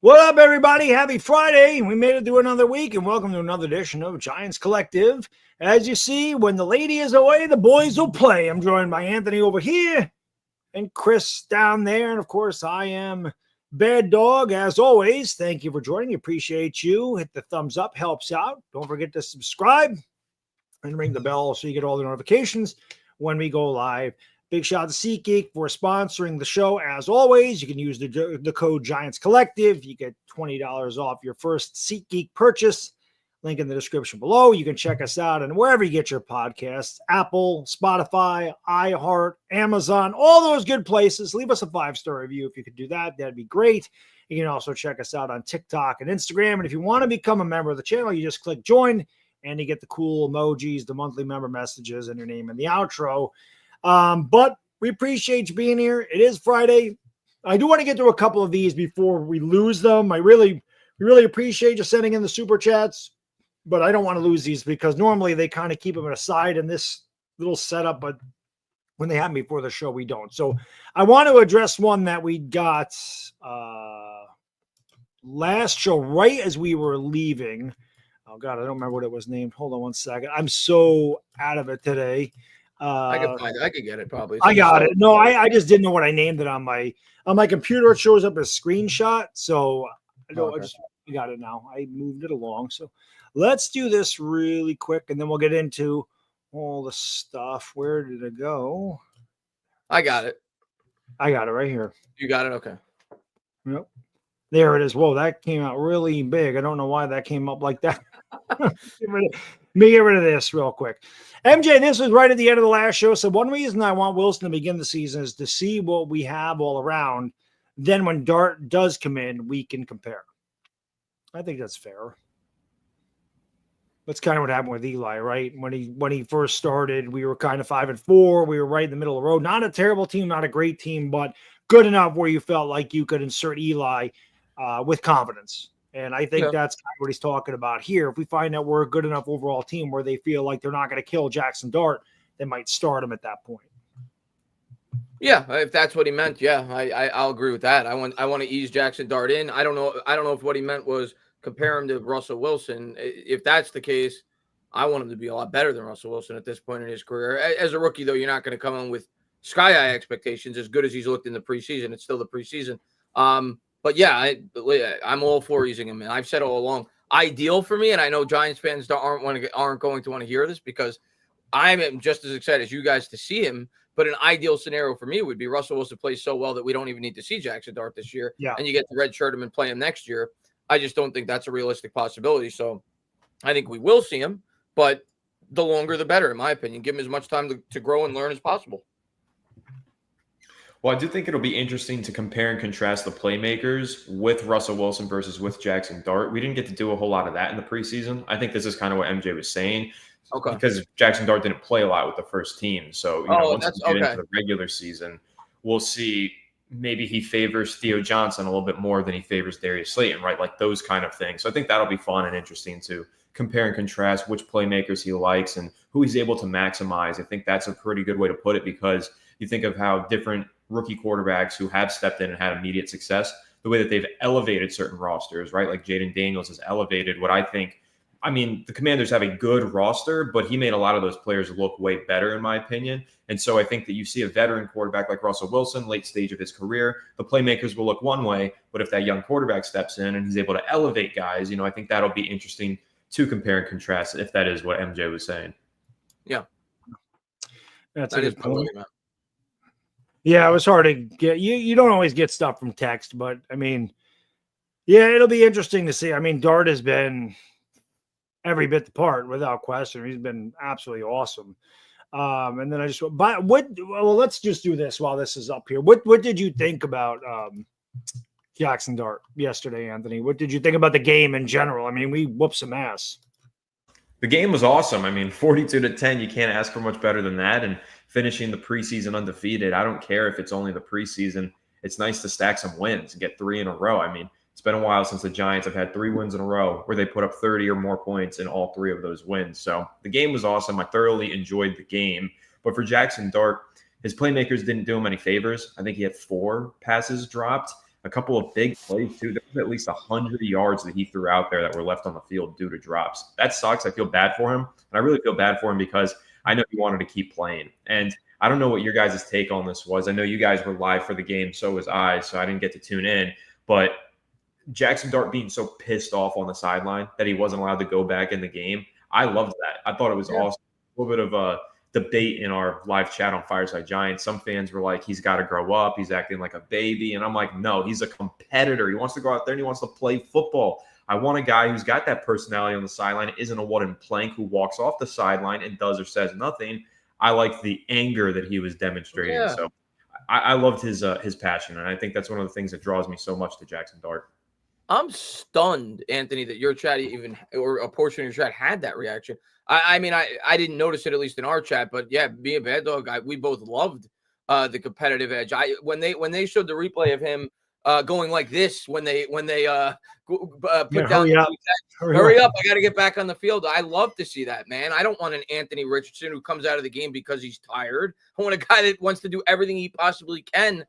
What up, everybody? Happy Friday. We made it through another week, and welcome to another edition of Giants Collective. As you see, when the lady is away, the boys will play. I'm joined by Anthony over here and Chris down there. And, of course, I am Baddog, as always. Thank you for joining. Appreciate you. Hit the thumbs up. Helps out. Don't forget to subscribe and ring the bell so you get all the notifications when we go live. Big shout out to SeatGeek for sponsoring the show. As always, you can use the code Giants Collective. You get $20 off your first SeatGeek purchase. Link in the description below. You can check us out and wherever you get your podcasts, Apple, Spotify, iHeart, Amazon, all those good places. Leave us a 5-star review if you could do that. That'd be great. You can also check us out on TikTok and Instagram. And if you want to become a member of the channel, you just click join and you get the cool emojis, the monthly member messages, and your name in the outro. But we appreciate you being here. It is Friday. I do want to get through a couple of these before we lose them. We really appreciate you sending in the super chats, but I don't want to lose these because normally they kind of keep them aside in this little setup, but when they have me before the show, we don't. So I want to address one that we got last show right as we were leaving. Oh God, I don't remember what it was named. Hold on one second. I'm so out of it today. I can find it. I can get it probably. I got it. No, I just didn't know what I named it on my computer. It shows up as screenshot. So I know I got it now. I moved it along. So let's do this really quick and then we'll get into all the stuff. Where did it go? I got it. I got it right here. You got it? Okay. Yep. There it is. Whoa, that came out really big. I don't know why that came up like that. Let me get rid of this real quick. MJ, this was right at the end of the last show. So one reason I want Wilson to begin the season is to see what we have all around. Then when Dart does come in, we can compare. I think that's fair. That's kind of what happened with Eli, right? When he first started, we were kind of 5-4. We were right in the middle of the road. Not a terrible team, not a great team, but good enough where you felt like you could insert Eli with confidence. And I think that's kind of what he's talking about here. If we find that we're a good enough overall team where they feel like they're not going to kill Jackson Dart, they might start him at that point. Yeah, if that's what he meant, yeah, I'll agree with that. I want to ease Jackson Dart in. I don't know if what he meant was compare him to Russell Wilson. If that's the case, I want him to be a lot better than Russell Wilson at this point in his career. As a rookie, though, you're not going to come in with sky-high expectations. As good as he's looked in the preseason, it's still the preseason. But yeah, I'm all for easing him in. I've said all along, ideal for me, and I know Giants fans aren't going to want to hear this because I am just as excited as you guys to see him. But an ideal scenario for me would be Russell Wilson plays so well that we don't even need to see Jackson Dart this year, and you get to redshirt him and play him next year. I just don't think that's a realistic possibility. So I think we will see him, but the longer the better, in my opinion. Give him as much time to grow and learn as possible. Well, I do think it'll be interesting to compare and contrast the playmakers with Russell Wilson versus with Jackson Dart. We didn't get to do a whole lot of that in the preseason. I think this is kind of what MJ was saying. Okay. Because Jackson Dart didn't play a lot with the first team. So, once we get into the regular season, we'll see maybe he favors Theo Johnson a little bit more than he favors Darius Slayton, right? Like those kind of things. So I think that'll be fun and interesting to compare and contrast which playmakers he likes and who he's able to maximize. I think that's a pretty good way to put it because you think of how different rookie quarterbacks who have stepped in and had immediate success, the way that they've elevated certain rosters, right? Like Jaden Daniels has elevated what the Commanders have a good roster, but he made a lot of those players look way better, in my opinion. And so I think that you see a veteran quarterback like Russell Wilson, late stage of his career, the playmakers will look one way, but if that young quarterback steps in and he's able to elevate guys, I think that'll be interesting to compare and contrast if that is what MJ was saying. Yeah. That's a good point. Yeah, it was hard to get. You don't always get stuff from text, but it'll be interesting to see. Dart has been every bit the part without question. He's been absolutely awesome. And then let's just do this while this is up here. What did you think about Jackson Dart yesterday, Anthony? What did you think about the game in general? We whooped some ass. The game was awesome. 42-10, you can't ask for much better than that. And finishing the preseason undefeated, I don't care if it's only the preseason. It's nice to stack some wins and get 3 in a row. It's been a while since the Giants have had 3 wins in a row where they put up 30 or more points in all 3 of those wins. So the game was awesome. I thoroughly enjoyed the game. But for Jackson Dart, his playmakers didn't do him any favors. I think he had 4 passes dropped. a couple of big plays too. There was at least 100 yards that he threw out there that were left on the field due to drops. That sucks. I feel bad for him. And I really feel bad for him because I know he wanted to keep playing. And I don't know what your guys' take on this was. I know you guys were live for the game. So was I. So I didn't get to tune in. But Jackson Dart being so pissed off on the sideline that he wasn't allowed to go back in the game. I loved that. I thought it was awesome. A little bit of a debate in our live chat on Fireside Giants. Some fans were like, he's got to grow up. He's acting like a baby. And I'm like, no, he's a competitor. He wants to go out there and he wants to play football. I want a guy who's got that personality on the sideline, isn't a wooden plank who walks off the sideline and does or says nothing. I liked the anger that he was demonstrating. Yeah. So I loved his passion. And I think that's one of the things that draws me so much to Jackson Dart. I'm stunned, Anthony, that your chat even, or a portion of your chat had that reaction. I mean, I didn't notice it, at least in our chat, but yeah, me and Bad Dog, we both loved the competitive edge. When they showed the replay of him going like this, when they put down, hurry up, I got to get back on the field. I love to see that, man. I don't want an Anthony Richardson who comes out of the game because he's tired. I want a guy that wants to do everything he possibly can,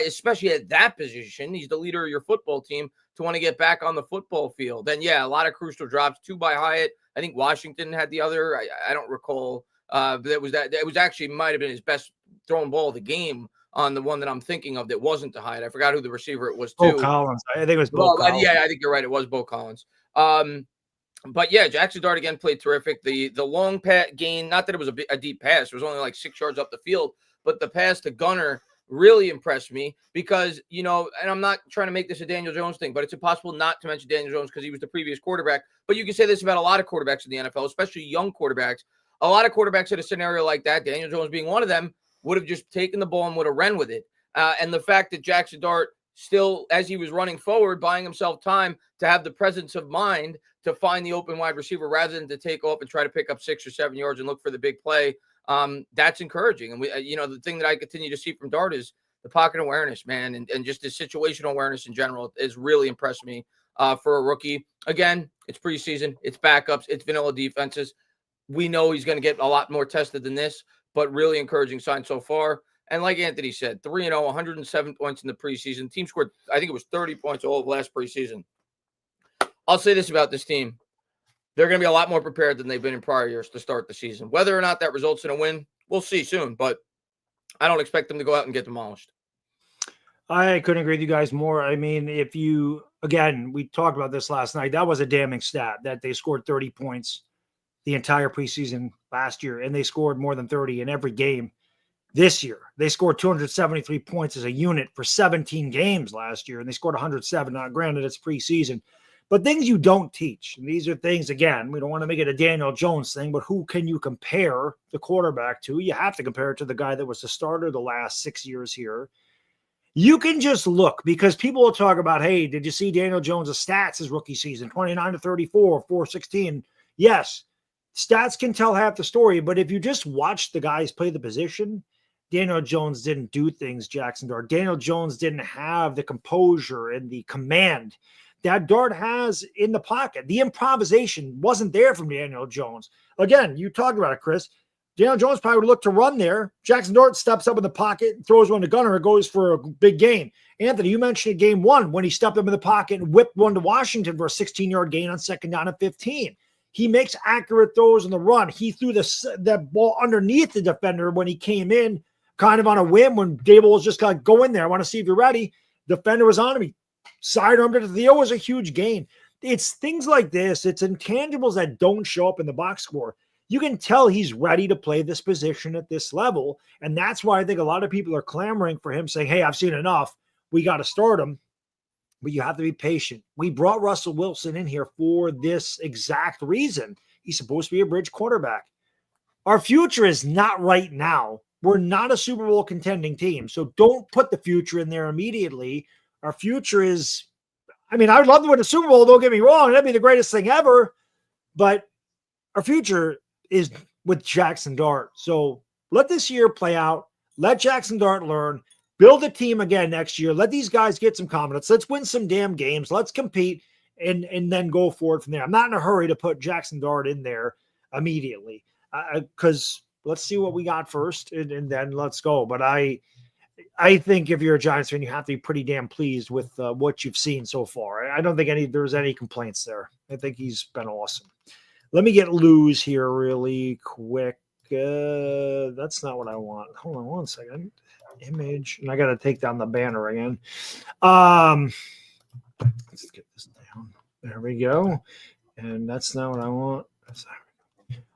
especially at that position. He's the leader of your football team, to want to get back on the football field. And yeah, a lot of crucial drops, 2 by Hyatt. I think Washington had the other. I don't recall. But it was actually might have been his best thrown ball of the game on the one that I'm thinking of that wasn't to Hyatt. I forgot who the receiver it was too. Bo Collins. I think it was Bo Collins. Yeah, I think you're right. It was Bo Collins. But yeah, Jackson Dart again played terrific. The long gain, not that it was a deep pass. It was only like 6 yards up the field, but the pass to Gunner really impressed me because, and I'm not trying to make this a Daniel Jones thing, but it's impossible not to mention Daniel Jones because he was the previous quarterback. But you can say this about a lot of quarterbacks in the NFL, especially young quarterbacks. A lot of quarterbacks in a scenario like that, Daniel Jones being one of them, would have just taken the ball and would have ran with it. And the fact that Jackson Dart still, as he was running forward, buying himself time to have the presence of mind to find the open wide receiver rather than to take off and try to pick up 6 or 7 yards and look for the big play. That's encouraging. And the thing that I continue to see from Dart is the pocket awareness, man, and just his situational awareness in general has really impressed me for a rookie. Again, it's preseason, it's backups, it's vanilla defenses. We know he's going to get a lot more tested than this, but really encouraging sign so far. And like Anthony said, 3-0, 107 points in the preseason. Team scored, I think it was 30 points all of last preseason. I'll say this about this team. They're going to be a lot more prepared than they've been in prior years to start the season. Whether or not that results in a win, we'll see soon. But I don't expect them to go out and get demolished. I couldn't agree with you guys more. I mean, we talked about this last night. That was a damning stat that they scored 30 points the entire preseason last year, and they scored more than 30 in every game this year. They scored 273 points as a unit for 17 games last year, and they scored 107. Now, granted, it's preseason. But things you don't teach, and these are things, again, we don't want to make it a Daniel Jones thing, but who can you compare the quarterback to? You have to compare it to the guy that was the starter the last 6 years here. You can just look, because people will talk about, hey, did you see Daniel Jones' stats his rookie season? 29-34, 416. Yes, stats can tell half the story, but if you just watch the guys play the position, Daniel Jones didn't do things, Jackson Dart. Daniel Jones didn't have the composure and the command that Dart has in the pocket. The improvisation wasn't there from Daniel Jones. Again, you talked about it, Chris. Daniel Jones probably would look to run there. Jackson Dart steps up in the pocket, throws one to Gunner, and goes for a big gain. Anthony, you mentioned game 1 when he stepped up in the pocket and whipped one to Washington for a 16-yard gain on 2nd down and 15. He makes accurate throws on the run. He threw that ball underneath the defender when he came in, kind of on a whim when Dable was just going to go in there. I want to see if you're ready. Defender was on him. He sidearmed it to Theo. Was a huge gain. It's things like this. It's intangibles that don't show up in the box score. You can tell he's ready to play this position at this level. And that's why I think a lot of people are clamoring for him, saying, hey, I've seen enough. We got to start him. But you have to be patient. We brought Russell Wilson in here for this exact reason. He's supposed to be a bridge quarterback. Our future is not right now. We're not a Super Bowl contending team. So don't put the future in there immediately. Our future is, I mean, I would love to win a Super Bowl. Don't get me wrong. That'd be the greatest thing ever. But our future is with Jackson Dart. So let this year play out. Let Jackson Dart learn. Build a team again next year. Let these guys get some confidence. Let's win some damn games. Let's compete and then go forward from there. I'm not in a hurry to put Jackson Dart in there immediately because let's see what we got first and then let's go. But I think if you're a Giants fan, you have to be pretty damn pleased with what you've seen so far. I don't think there's any complaints there. I think he's been awesome. Let me get Lou's here really quick. That's not what I want. Hold on one second. Image, and I got to take down the banner again. Let's get this down. There we go. And that's not what I want.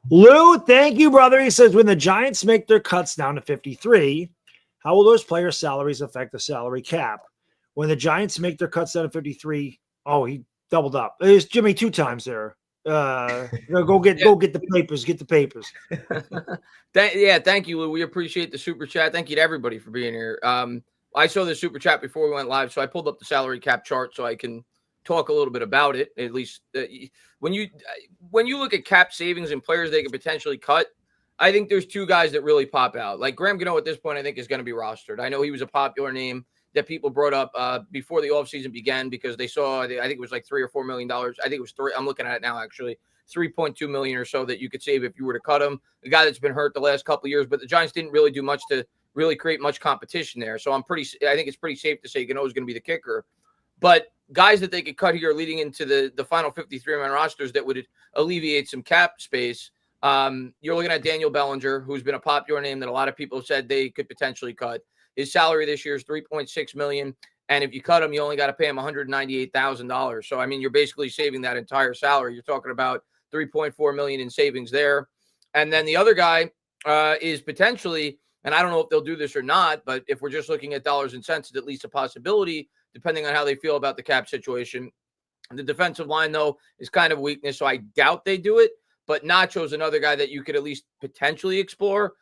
Lou, thank you, brother. He says, when the Giants make their cuts down to 53, how will those players' salaries affect the salary cap? When the Giants make their cuts down to 53, oh, he doubled up. There's Jimmy 2 times there. Go get the papers. Get the papers. Thank you, Lou. We appreciate the super chat. Thank you to everybody for being here. I saw the super chat before we went live, so I pulled up the salary cap chart so I can talk a little bit about it. At least when you look at cap savings and players they could potentially cut, I think there's 2 guys that really pop out. Like Graham Gano at this point, I think is going to be rostered. I know he was a popular name that people brought up before the offseason began because they saw, I think it was like $3 or $4 million. I think it was 3. I'm looking at it now, actually. 3.2 million or so that you could save if you were to cut him. The guy that's been hurt the last couple of years, but the Giants didn't really do much to really create much competition there. So I think it's pretty safe to say Gano is going to be the kicker. But guys that they could cut here leading into the final 53-man rosters that would alleviate some cap space. You're looking at Daniel Bellinger, who's been a popular name that a lot of people have said they could potentially cut. His salary this year is $3.6 million. And if you cut him, you only got to pay him $198,000. So, I mean, you're basically saving that entire salary. You're talking about $3.4 million in savings there. And then the other guy is potentially, and I don't know if they'll do this or not, but if we're just looking at dollars and cents, it's at least a possibility, depending on how they feel about the cap situation. The defensive line, though, is kind of a weakness, so I doubt they do it. But Nacho's another guy that you could at least potentially explore.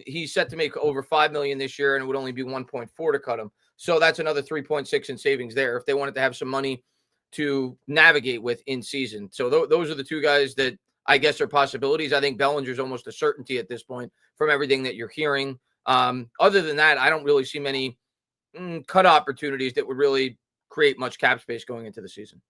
He's set to make over $5 million this year, and it would only be 1.4 to cut him. So that's another 3.6 in savings there if they wanted to have some money to navigate with in season. So those are the 2 guys that I guess are possibilities. I think Bellinger's almost a certainty at this point from everything that you're hearing. Other than that, I don't really see many cut opportunities that would really create much cap space going into the season.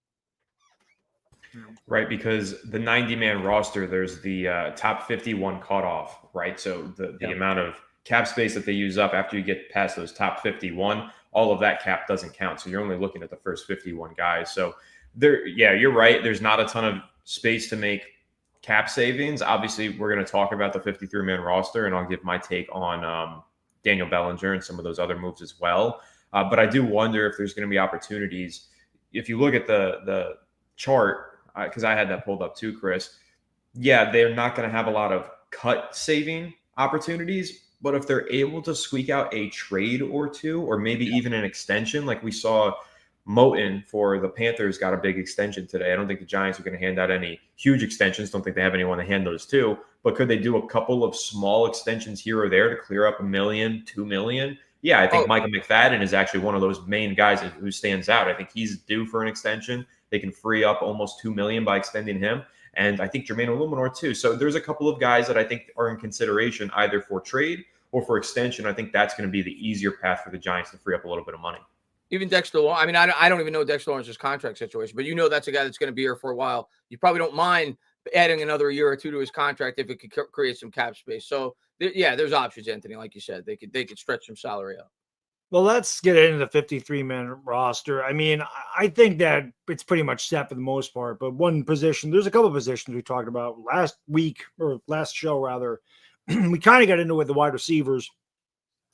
Right, because the 90-man roster, there's the top 51 cutoff, right? So the amount of cap space that they use up after you get past those top 51, all of that cap doesn't count. So you're only looking at the first 51 guys. So you're right. There's not a ton of space to make cap savings. Obviously, we're going to talk about the 53-man roster, and I'll give my take on Daniel Bellinger and some of those other moves as well. But I do wonder if there's going to be opportunities. If you look at the chart, because I had that pulled up too, Chris. Yeah, they're not going to have a lot of cut saving opportunities, but if they're able to squeak out a trade or 2, or maybe even an extension, like we saw Moten for the Panthers got a big extension today. I don't think the Giants are going to hand out any huge extensions. Don't think they have anyone to hand those to, but could they do a couple of small extensions here or there to clear up $1 million, $2 million? Yeah, I think Micah McFadden is actually one of those main guys who stands out. I think he's due for an extension. They can free up almost $2 million by extending him. And I think Jermaine Illuminor too. So there's a couple of guys that I think are in consideration either for trade or for extension. I think that's going to be the easier path for the Giants to free up a little bit of money. Even Dexter Lawrence. I mean, I don't even know Dexter Lawrence's contract situation, but that's a guy that's going to be here for a while. You probably don't mind adding another year or 2 to his contract if it could create some cap space. So there's options, Anthony. Like you said, they could stretch some salary out. Well, let's get into the 53-man roster. I mean, I think that it's pretty much set for the most part, but one position, there's a couple of positions we talked about last week, or last show rather. We kind of got into it with the wide receivers.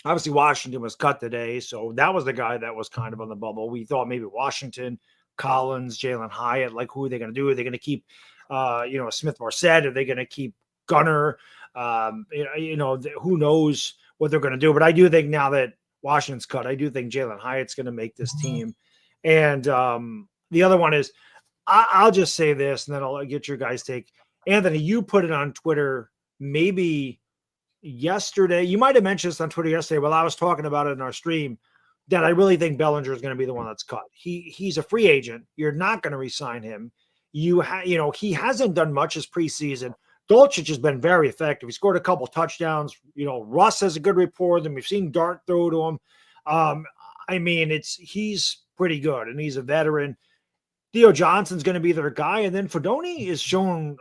Obviously, Washington was cut today, so that was the guy that was kind of on the bubble. We thought maybe Washington, Collins, Jaylen High, like who are they going to do? Are they going to keep, Smith Marset? Are they going to keep Gunner? Who knows what they're going to do? But I do think now that Washington's cut, I do think Jaylen Hyatt's going to make this team. And the other one is, I'll just say this, and then I'll get your guys' take. Anthony, you put it on Twitter maybe yesterday. You might have mentioned this on Twitter yesterday while I was talking about it in our stream, that I really think Bellinger is going to be the one that's cut. He's a free agent. You're not going to re-sign him. He hasn't done much this preseason. Dolchich has been very effective. He scored a couple touchdowns. Russ has a good rapport with him. We've seen Dart throw to him. He's pretty good, and he's a veteran. Theo Johnson's going to be their guy. And then Fedoni is shown,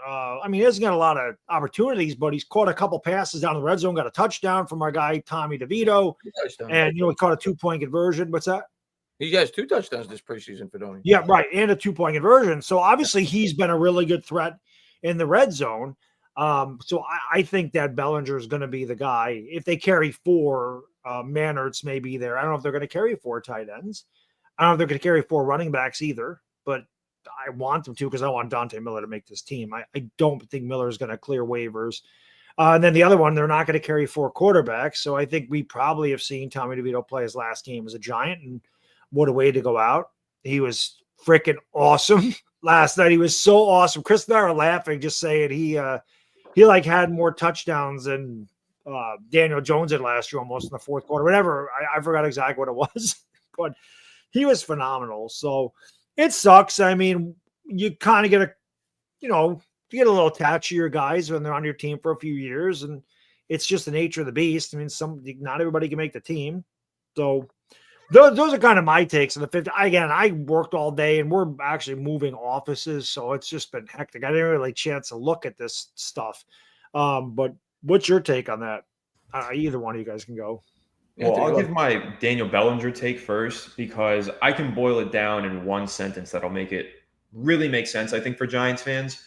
he hasn't got a lot of opportunities, but he's caught a couple passes down the red zone, got a touchdown from our guy, Tommy DeVito. And, he caught a 2-point conversion. What's that? He has 2 touchdowns this preseason, Fedoni. Yeah, right. And a 2-point conversion. So obviously he's been a really good threat in the red zone. So I think that Bellinger is going to be the guy. If they carry 4, Mannertz may be there. I don't know if they're going to carry 4 tight ends. I don't know if they're going to carry 4 running backs either, but I want them to because I want Dante Miller to make this team. I don't think Miller is going to clear waivers. And then the other one, they're not going to carry 4 quarterbacks. So I think we probably have seen Tommy DeVito play his last game as a Giant, and what a way to go out. He was freaking awesome last night. He was so awesome. Chris and I were laughing, just saying he had more touchdowns than Daniel Jones did last year, almost in the fourth quarter, whatever. I forgot exactly what it was, but he was phenomenal. So it sucks. You kind of get you get a little attached to your guys when they're on your team for a few years, and it's just the nature of the beast. Not everybody can make the team. So those are kind of my takes on the 50. Again, I worked all day, and we're actually moving offices, so it's just been hectic. I didn't really chance to look at this stuff. But what's your take on that? Either one of you guys can go. Well, I'll give my Daniel Bellinger take first because I can boil it down in one sentence that'll make it really make sense, I think, for Giants fans.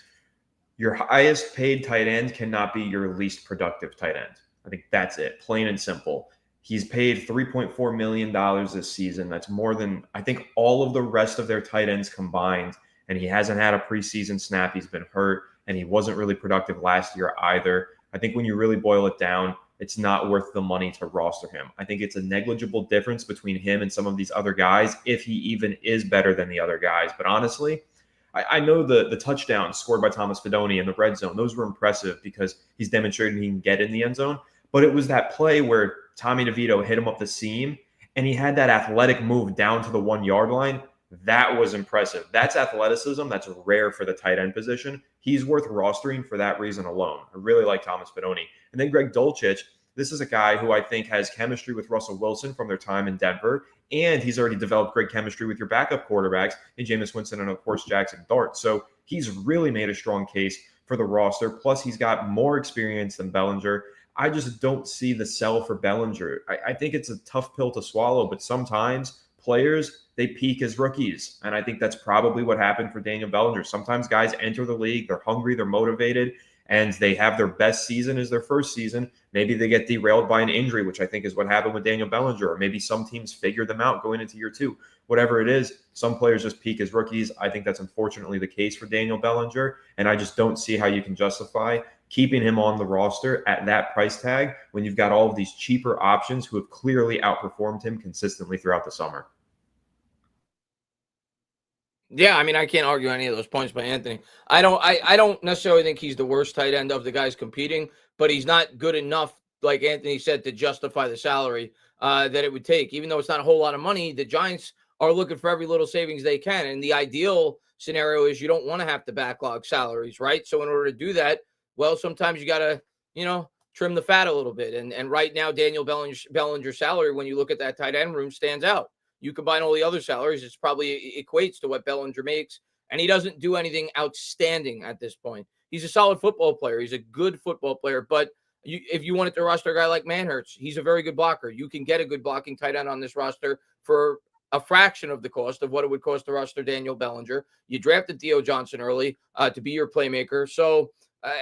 Your highest paid tight end cannot be your least productive tight end. I think that's it, plain and simple. He's paid $3.4 million this season. That's more than, I think, all of the rest of their tight ends combined. And he hasn't had a preseason snap. He's been hurt, and he wasn't really productive last year either. I think when you really boil it down, it's not worth the money to roster him. I think it's a negligible difference between him and some of these other guys, if he even is better than the other guys. But honestly, I know the touchdowns scored by Thomas Fedoni in the red zone, those were impressive because he's demonstrated he can get in the end zone. But it was that play where Tommy DeVito hit him up the seam, and he had that athletic move down to the 1-yard line. That was impressive. That's athleticism. That's rare for the tight end position. He's worth rostering for that reason alone. I really like Thomas Fedoni. And then Greg Dulcich, this is a guy who I think has chemistry with Russell Wilson from their time in Denver, and he's already developed great chemistry with your backup quarterbacks in Jameis Winston and, of course, Jackson Dart. So he's really made a strong case for the roster. Plus, he's got more experience than Bellinger. I just don't see the sell for Bellinger. I think it's a tough pill to swallow, but sometimes players, they peak as rookies. And I think that's probably what happened for Daniel Bellinger. Sometimes guys enter the league, they're hungry, they're motivated, and they have their best season as their first season. Maybe they get derailed by an injury, which I think is what happened with Daniel Bellinger. Or maybe some teams figure them out going into year 2. Whatever it is, some players just peak as rookies. I think that's unfortunately the case for Daniel Bellinger, and I just don't see how you can justify keeping him on the roster at that price tag when you've got all of these cheaper options who have clearly outperformed him consistently throughout the summer. Yeah, I can't argue any of those points by Anthony. I don't necessarily think he's the worst tight end of the guys competing, but he's not good enough, like Anthony said, to justify the salary that it would take. Even though it's not a whole lot of money, the Giants are looking for every little savings they can. And the ideal scenario is you don't want to have to backlog salaries, right? So in order to do that, well, sometimes you got to, trim the fat a little bit. And right now, Daniel Bellinger's salary, when you look at that tight end room, stands out. You combine all the other salaries, it's probably equates to what Bellinger makes. And he doesn't do anything outstanding at this point. He's a solid football player. He's a good football player. But if you wanted to roster a guy like Manhertz, he's a very good blocker. You can get a good blocking tight end on this roster for a fraction of the cost of what it would cost to roster Daniel Bellinger. You drafted Theo Johnson early to be your playmaker. So,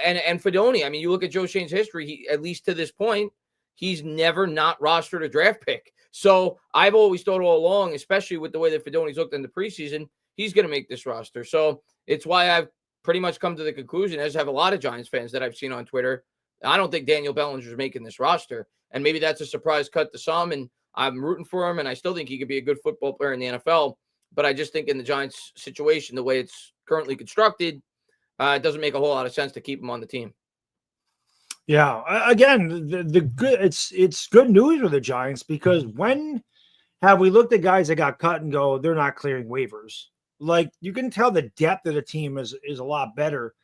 and Fedoni, you look at Joe Shane's history, he, at least to this point, he's never not rostered a draft pick. So I've always thought all along, especially with the way that Fedoni's looked in the preseason, he's going to make this roster. So it's why I've pretty much come to the conclusion, as have a lot of Giants fans that I've seen on Twitter, I don't think Daniel Bellinger's making this roster. And maybe that's a surprise cut to some, and I'm rooting for him, and I still think he could be a good football player in the NFL. But I just think in the Giants situation, the way it's currently constructed, it doesn't make a whole lot of sense to keep him on the team. Yeah, again, the good it's good news for the Giants, because when have we looked at guys that got cut and go, they're not clearing waivers? Like, you can tell the depth of the team is a lot better.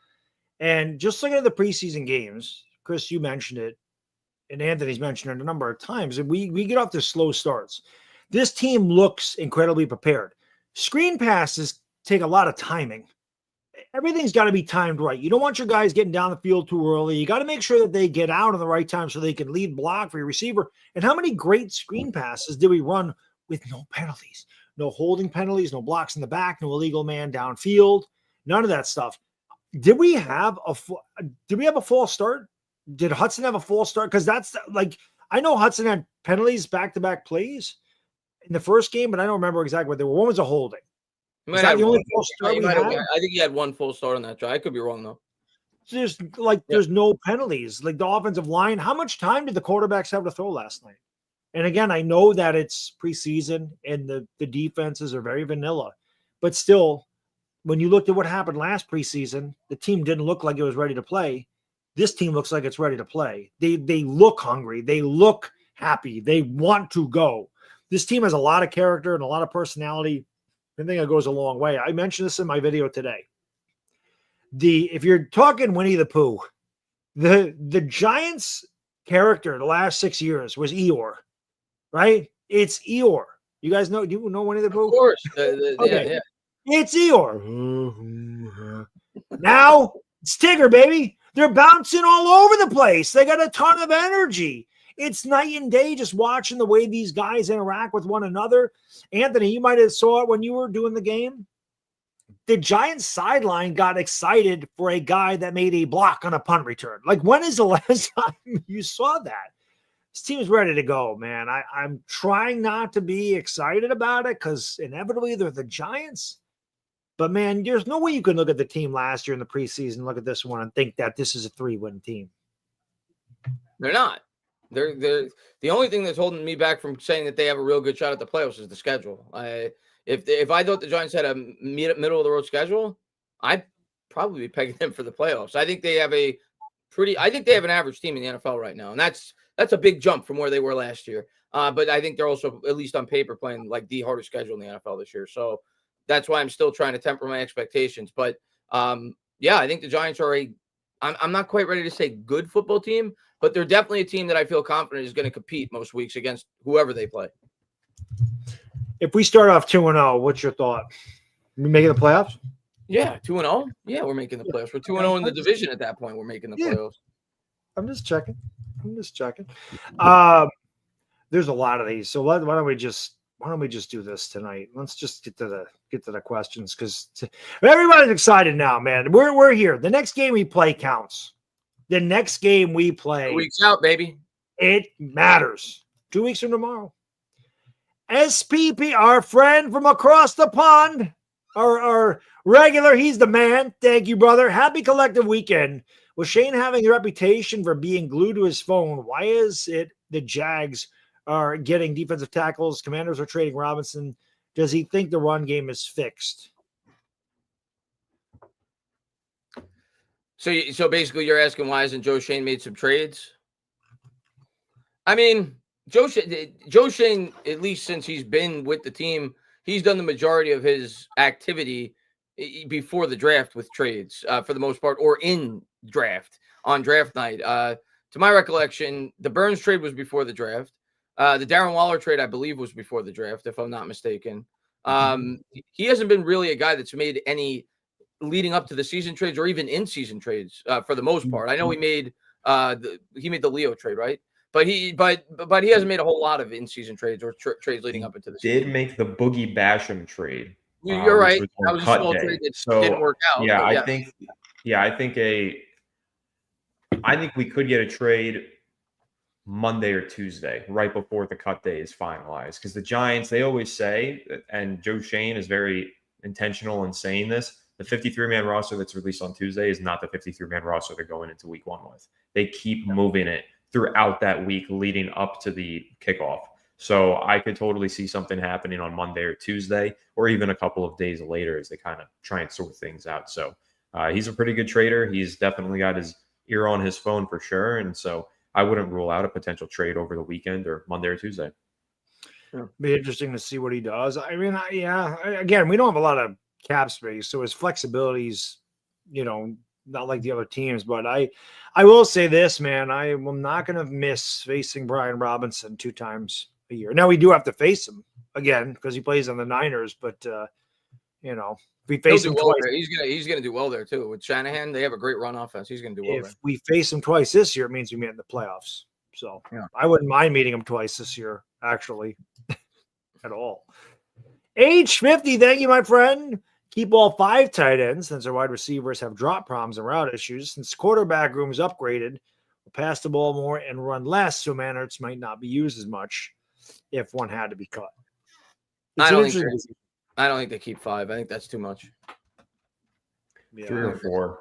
And just looking at the preseason games, Chris, you mentioned it, and Anthony's mentioned it a number of times, and we get off to slow starts. This team looks incredibly prepared. Screen passes take a lot of timing. Everything's got to be timed right. You don't want your guys getting down the field too early. You got to make sure that they get out at the right time so they can lead block for your receiver. And how many great screen passes did we run with no penalties? No holding penalties, no blocks in the back, no illegal man downfield, none of that stuff. Did we have a false start? Did Hudson have a false start? Because that's like, I know Hudson had penalties back-to-back plays in the first game, but I don't remember exactly what they were. One was a holding. Is that the only full start we had? I think he had one full start on that drive. I could be wrong though. There's no penalties. Like the offensive line, how much time did the quarterbacks have to throw last night? And again, I know that it's preseason and the defenses are very vanilla, but still, when you looked at what happened last preseason, the team didn't look like it was ready to play. This team looks like it's ready to play. They look hungry. They look happy. They want to go. This team has a lot of character and a lot of personality. I think it goes a long way. I mentioned this in my video today. If you're talking Winnie the Pooh, the Giants' character the last 6 years was Eeyore, right? It's Eeyore. You guys know? Do you know Winnie the Pooh? Of course. Okay. Yeah. It's Eeyore. Now it's Tigger, baby. They're bouncing all over the place. They got a ton of energy. It's night and day just watching the way these guys interact with one another. Anthony, you might have saw it when you were doing the game. The Giants sideline got excited for a guy that made a block on a punt return. Like, when is the last time you saw that? This team's ready to go, man. I'm trying not to be excited about it because inevitably they're the Giants. But, man, there's no way you can look at the team last year in the preseason, look at this one, and think that this is a 3-win team. They're not. They're the only thing that's holding me back from saying that they have a real good shot at the playoffs is the schedule. If I thought the Giants had a middle of the road schedule, I'd probably be pegging them for the playoffs. I think they have an average team in the NFL right now, and that's a big jump from where they were last year. But I think they're also, at least on paper, playing like the hardest schedule in the NFL this year. So that's why I'm still trying to temper my expectations. But yeah, I think the Giants are I'm not quite ready to say good football team, but they're definitely a team that I feel confident is going to compete most weeks against whoever they play. If we start off 2-0, what's your thought? We making the playoffs? Yeah, 2-0. Yeah, we're making the playoffs. We're 2-0 in the division at that point. We're making the playoffs. I'm just checking. There's a lot of these, so why don't we just do this tonight? Let's just get to the questions because everybody's excited now, man. We're here. The next game we play counts. The next game we play, 2 weeks out, baby. It matters. 2 weeks from tomorrow. SPP, our friend from across the pond, our regular, he's the man. Thank you, brother. Happy collective weekend. With Shane having a reputation for being glued to his phone, why is it the Jags are getting defensive tackles? Commanders are trading Robinson. Does he think the run game is fixed? So basically you're asking why hasn't Joe Shane made some trades? I mean, Joe Shane, at least since he's been with the team, he's done the majority of his activity before the draft with trades for the most part, or in draft on draft night. To my recollection, the Burns trade was before the draft. The Darren Waller trade, I believe, was before the draft, if I'm not mistaken. He hasn't been really a guy that's made any leading up to the season trades or even in season trades for the most part. I know he made the Leo trade, right? But he hasn't made a whole lot of in season trades or trades leading up into the season. Did make the Boogie Basham trade. You're right. That was a small trade that didn't work out. Yeah, I think we could get a trade Monday or Tuesday, right before the cut day is finalized. Because the Giants, they always say, and Joe Shane is very intentional in saying this, the 53-man roster that's released on Tuesday is not the 53-man roster they're going into week 1 with. They keep moving it throughout that week leading up to the kickoff. So I could totally see something happening on Monday or Tuesday, or even a couple of days later as they kind of try and sort things out. So he's a pretty good trader. He's definitely got his ear on his phone for sure. And so I wouldn't rule out a potential trade over the weekend or Monday or Tuesday. Be interesting to see what he does. I mean, again, we don't have a lot of cap space, so his flexibility's, not like the other teams. But I will say this, man, I am not going to miss facing Brian Robinson 2 times a year. Now we do have to face him again because he plays on the Niners, but You know, if we face him twice, he's gonna do well there too. With Shanahan, they have a great run offense. He's gonna do well. If we face him twice this year, it means we meet in the playoffs. So I wouldn't mind meeting him twice this year, actually, at all. Age 50, thank you, my friend. Keep all 5 tight ends since our wide receivers have drop problems and route issues. Since quarterback room is upgraded, we'll pass the ball more and run less, so Mannertz might not be used as much if one had to be cut. I don't think they keep 5. I think that's too much. 3 or 4.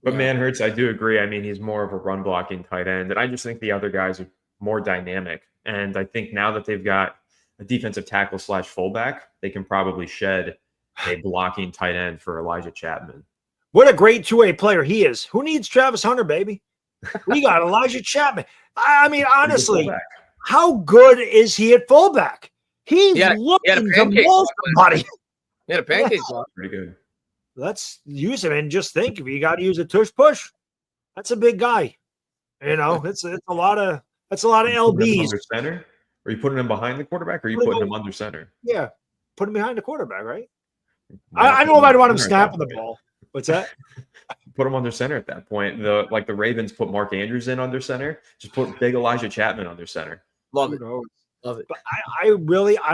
But Manhertz, I do agree. I mean, he's more of a run blocking tight end. And I just think the other guys are more dynamic. And I think now that they've got a defensive tackle / fullback, they can probably shed a blocking tight end for Elijah Chapman. What a great 2-way player he is. Who needs Travis Hunter, baby? We got Elijah Chapman. I mean, honestly, how good is he at fullback? He's looking to mold somebody. He had a pancake block. Pretty good. Let's use him and just think if you got to use a tush push, that's a big guy. You know, it's a lot of LBs. Under center? Are you putting him behind the quarterback or are you putting him under center? Yeah. Put him behind the quarterback, right? I don't know if I'd want him snapping the ball. What's that? Put him under center at that point. The Ravens put Mark Andrews in under center. Just put big Elijah Chapman under center. Love it. Love it. But I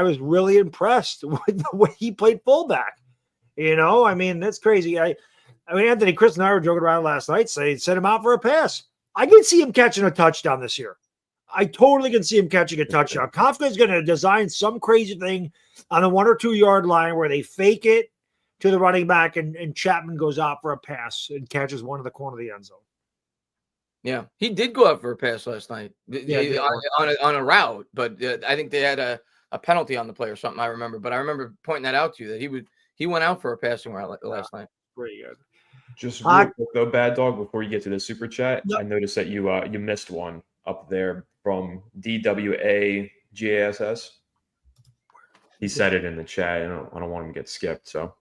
was really impressed with the way he played fullback. You know, I mean, that's crazy. I mean, Anthony, Chris, and I were joking around last night, saying send him out for a pass. I can see him catching a touchdown this year. I totally can see him catching a touchdown. Kafka's going to design some crazy thing on the 1 or 2 yard line where they fake it to the running back and Chapman goes out for a pass and catches one in the corner of the end zone. Yeah, he did go out for a pass last night on a route, but I think they had a penalty on the play or something. I remember, but I remember pointing that out to you that he went out for a passing route last night. Pretty good. Just real quick though, Bad Dog, before you get to the super chat, I noticed that you missed one up there from DWAGASS. He said it in the chat. I don't want him to get skipped. So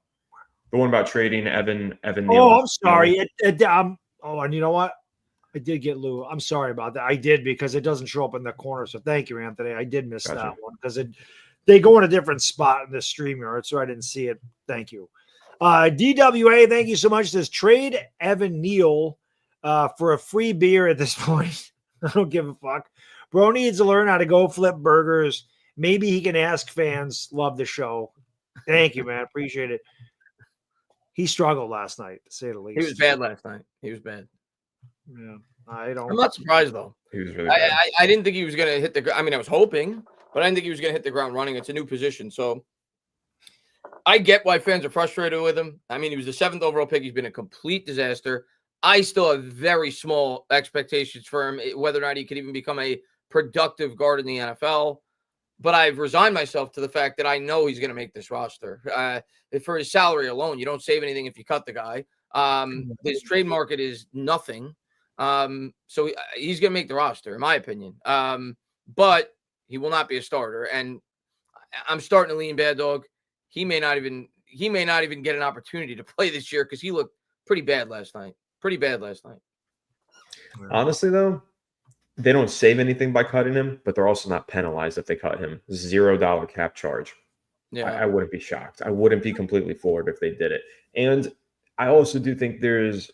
the one about trading Evan Neal. Oh, I'm sorry. And you know what? I did get Lou. I'm sorry about that. I did because it doesn't show up in the corner. So thank you, Anthony. I did miss that one because they go in a different spot in the StreamYard, so I didn't see it. Thank you. DWA, thank you so much. Says trade Evan Neal for a free beer at this point. I don't give a fuck. Bro needs to learn how to go flip burgers. Maybe he can ask fans. Love the show. Thank you, man. Appreciate it. He struggled last night, to say the least. He was bad last night. He was bad. Yeah, I'm not surprised though. He was really bad. I didn't think he was going to hit the. I mean, I was hoping, but I didn't think he was going to hit the ground running. It's a new position, so I get why fans are frustrated with him. I mean, he was the 7th overall pick. He's been a complete disaster. I still have very small expectations for him, whether or not he could even become a productive guard in the NFL. But I've resigned myself to the fact that I know he's going to make this roster. For his salary alone, you don't save anything if you cut the guy. His trade market is nothing. So he's going to make the roster, in my opinion. But he will not be a starter. And I'm starting to lean Bad Dog. He may not even get an opportunity to play this year because he looked pretty bad last night. Honestly, though, they don't save anything by cutting him, but they're also not penalized if they cut him. $0 cap charge. Yeah, I wouldn't be shocked. I wouldn't be completely floored if they did it. And I also do think there's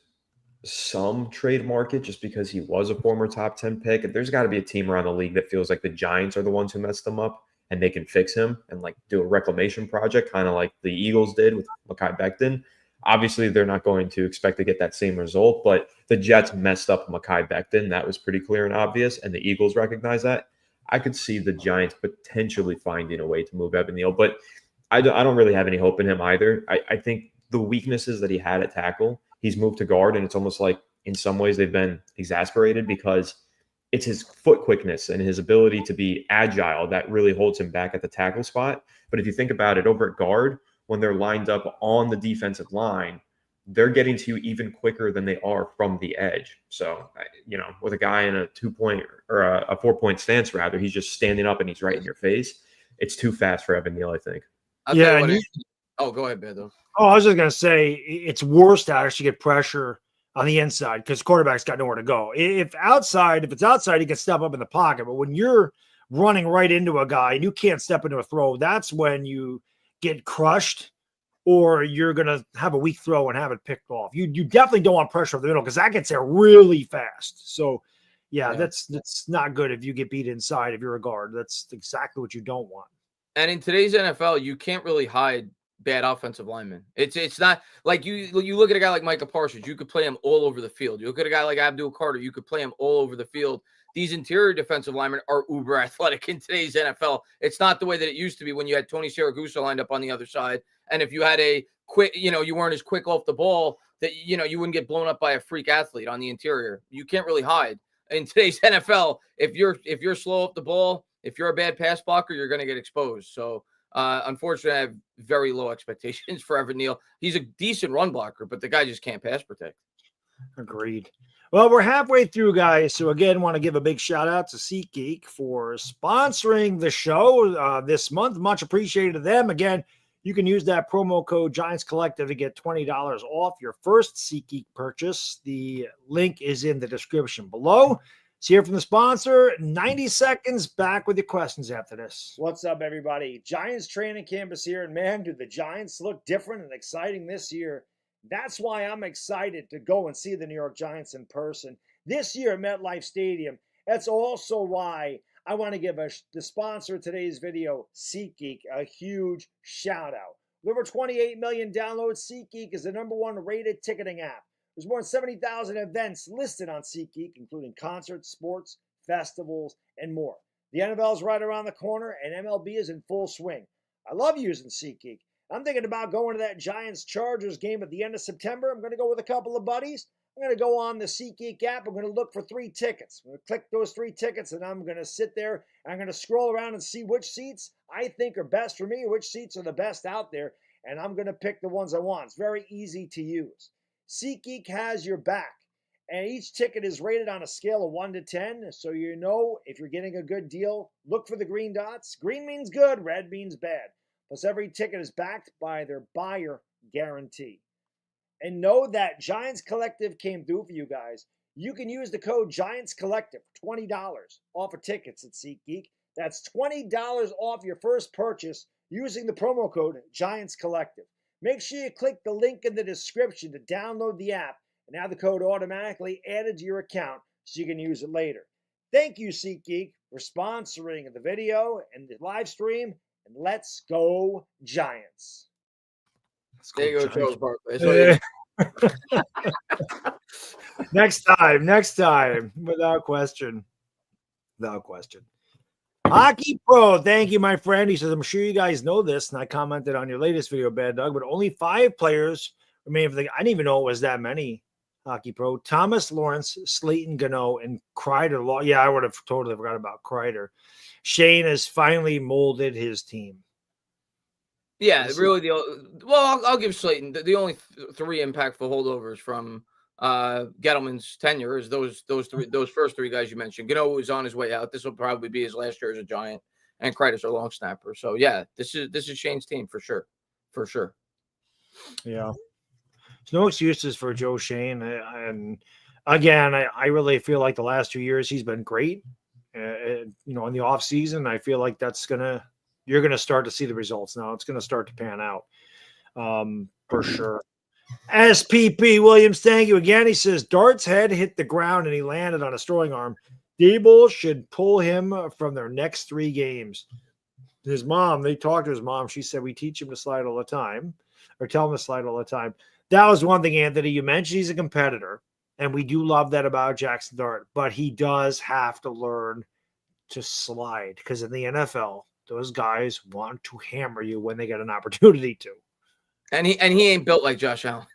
some trade market just because he was a former top 10 pick. There's got to be a team around the league that feels like the Giants are the ones who messed them up and they can fix him and like do a reclamation project, kind of like the Eagles did with Mekhi Becton. Obviously, they're not going to expect to get that same result, but the Jets messed up Mekhi Becton. That was pretty clear and obvious, and the Eagles recognize that. I could see the Giants potentially finding a way to move Evan Neal, but I don't really have any hope in him either. I think the weaknesses that he had at tackle, he's moved to guard, and it's almost like in some ways they've been exasperated because it's his foot quickness and his ability to be agile that really holds him back at the tackle spot. But if you think about it, over at guard, when they're lined up on the defensive line, they're getting to you even quicker than they are from the edge. So, with a guy in a 2-point or a 4-point stance, rather, he's just standing up and he's right in your face. It's too fast for Evan Neal, I think. Go ahead, Beto. Oh, I was just going to say it's worse to actually get pressure on the inside because quarterback's got nowhere to go. If it's outside, he can step up in the pocket. But when you're running right into a guy and you can't step into a throw, that's when you get crushed or you're going to have a weak throw and have it picked off. You definitely don't want pressure over the middle because that gets there really fast. So, yeah, that's not good if you get beat inside if you're a guard. That's exactly what you don't want. And in today's NFL, you can't really hide bad offensive linemen. It's not like you look at a guy like Micah Parsons, you could play him all over the field. You look at a guy like Abdul Carter, you could play him all over the field. These interior defensive linemen are uber athletic in today's NFL. It's not the way that it used to be when you had Tony Siragusa lined up on the other side. And if you had a quick, you weren't as quick off the ball that, you wouldn't get blown up by a freak athlete on the interior. You can't really hide. In today's NFL, if you're slow off the ball, if you're a bad pass blocker, you're going to get exposed. So, unfortunately, I have very low expectations for Evan Neal. He's a decent run blocker, but the guy just can't pass protect. Agreed. Well, we're halfway through, guys. So, again, want to give a big shout out to SeatGeek for sponsoring the show this month. Much appreciated to them. Again, you can use that promo code Giants Collective to get $20 off your first SeatGeek purchase. The link is in the description below. Let's hear from the sponsor. 90 seconds, back with your questions after this. What's up, everybody? Giants training camp is here, and man, do the Giants look different and exciting this year. That's why I'm excited to go and see the New York Giants in person this year at MetLife Stadium. That's also why I want to give the sponsor of today's video, SeatGeek, a huge shout out. With over 28 million downloads, SeatGeek is the #1 rated ticketing app. There's more than 70,000 events listed on SeatGeek, including concerts, sports, festivals, and more. The NFL is right around the corner, and MLB is in full swing. I love using SeatGeek. I'm thinking about going to that Giants-Chargers game at the end of September. I'm going to go with a couple of buddies. I'm going to go on the SeatGeek app. I'm going to look for 3 tickets. I'm going to click those 3 tickets, and I'm going to sit there. And I'm going to scroll around and see which seats I think are best for me, which seats are the best out there, and I'm going to pick the ones I want. It's very easy to use. SeatGeek has your back, and each ticket is rated on a scale of 1 to 10, so you know if you're getting a good deal. Look for the green dots. Green means good, red means bad. Plus, every ticket is backed by their buyer guarantee. And know that Giants Collective came through for you guys. You can use the code Giants Collective for $20 off of tickets at SeatGeek. That's $20 off your first purchase using the promo code Giants Collective. Make sure you click the link in the description to download the app and have the code automatically added to your account so you can use it later. Thank you, SeatGeek, for sponsoring the video and the live stream. And let's go, Giants. There you go, Charles Barkley. Next time, without question. Hockey Pro, thank you, my friend. He says, I'm sure you guys know this, and I commented on your latest video, Baddog, but only 5 players remain for the. I didn't even know it was that many. Hockey Pro, Thomas Lawrence, Slayton Gano, and Kreider. Yeah, I would have totally forgot about Kreider. Shane has finally molded his team. Yeah, really. I'll give Slayton the only 3 impactful holdovers from Gettleman's tenure is those first 3 guys you mentioned. Gano is on his way out. This will probably be his last year as a Giant, and Kreider's a long snapper. So yeah, this is Shane's team for sure. Yeah, there's no excuses for Joe Shane, and again, I really feel like the last 2 years he's been great. In the off season, I feel like you're gonna start to see the results now. It's gonna start to pan out, for sure. SPP Williams, thank you again. He says Dart's head hit the ground and he landed on a throwing arm. Dable should pull him from their next 3 games. His mom, they talked to his mom. She said, we teach him to slide all the time, or tell him to slide all the time. That was one thing, Anthony. You mentioned he's a competitor, and we do love that about Jackson Dart, but he does have to learn to slide because in the NFL, those guys want to hammer you when they get an opportunity to. And he ain't built like Josh Allen.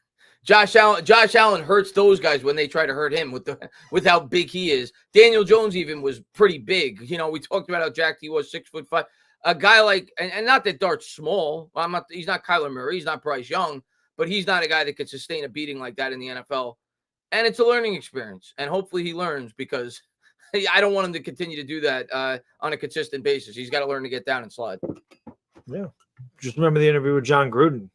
Josh Allen hurts those guys when they try to hurt him with how big he is. Daniel Jones even was pretty big. We talked about how jacked he was, 6'5". A guy like, and not that Dart's small. He's not Kyler Murray. He's not Bryce Young, but he's not a guy that could sustain a beating like that in the NFL. And it's a learning experience. And hopefully he learns because I don't want him to continue to do that on a consistent basis. He's got to learn to get down and slide. Yeah. Just remember the interview with John Gruden.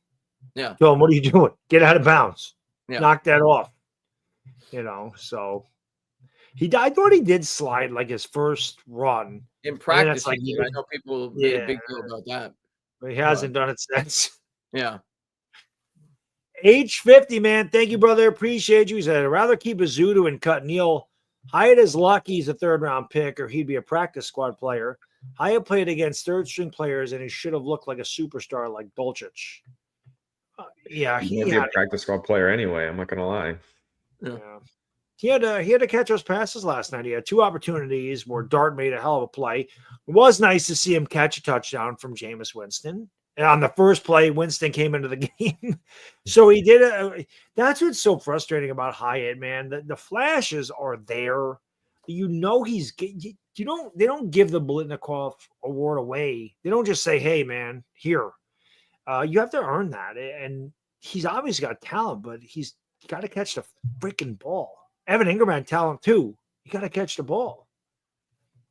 Yeah. Tell him, what are you doing? Get out of bounds. Yeah. Knock that off. So I thought he did slide like his first run. In practice, I know people made a big deal about that. But he hasn't done it since. Yeah. H50, man. Thank you, brother. Appreciate you. He said, I'd rather keep Azudu and cut Neil. Hyatt is lucky he's a third-round pick, or he'd be a practice squad player. Hyatt played against third-string players, and he should have looked like a superstar like Dolchich. Yeah, he might be a practice squad player anyway. I'm not going to lie. Yeah. He had to catch those passes last night. He had 2 opportunities where Dart made a hell of a play. It was nice to see him catch a touchdown from Jameis Winston. And on the first play, Winston came into the game. So he did that's what's so frustrating about Hyatt, man. The flashes are there. You know they don't give the Blitnikoff award away. They don't just say, hey, man, here. You have to earn that. And he's obviously got talent, but he's got to catch the freaking ball. Evan Ingram had talent too. You got to catch the ball.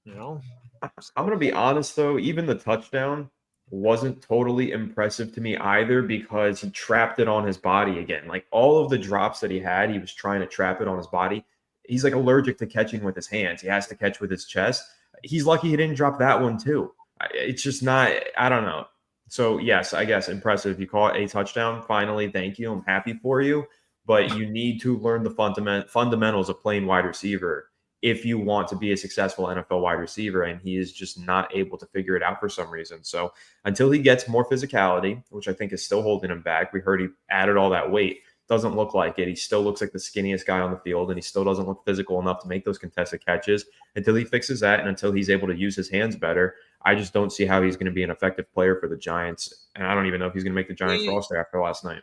You know? I'm going to be honest, though. Even the touchdown wasn't totally impressive to me either because he trapped it on his body again. Like all of the drops that he had, he was trying to trap it on his body. He's like allergic to catching with his hands. He has to catch with his chest. He's lucky he didn't drop that one too. It's just not, I don't know. So yes, I guess impressive. You call it a touchdown. Finally, thank you. I'm happy for you. But you need to learn the fundamentals of playing wide receiver if you want to be a successful NFL wide receiver, and he is just not able to figure it out for some reason. So until he gets more physicality, which I think is still holding him back, we heard he added all that weight. Doesn't look like it. He still looks like the skinniest guy on the field, and he still doesn't look physical enough to make those contested catches. Until he fixes that and until he's able to use his hands better, I just don't see how he's going to be an effective player for the Giants. And I don't even know if he's going to make the Giants roster after last night.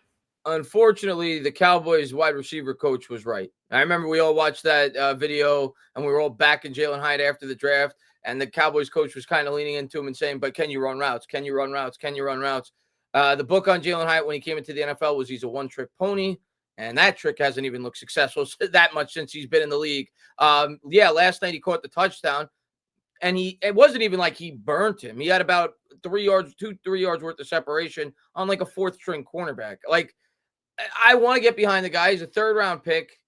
Unfortunately, the Cowboys wide receiver coach was right. I remember we all watched that video, and we were all backing Jaylen High after the draft, and the Cowboys coach was kind of leaning into him and saying, but can you run routes? Can you run routes? Can you run routes? The book on Jaylen High when he came into the NFL was he's a one-trick pony, and that trick hasn't even looked successful that much since he's been in the league. Last night he caught the touchdown, and it wasn't even like he burnt him. He had about 3 yards worth of separation on like a fourth-string cornerback. Like, I want to get behind the guy. He's a third-round pick.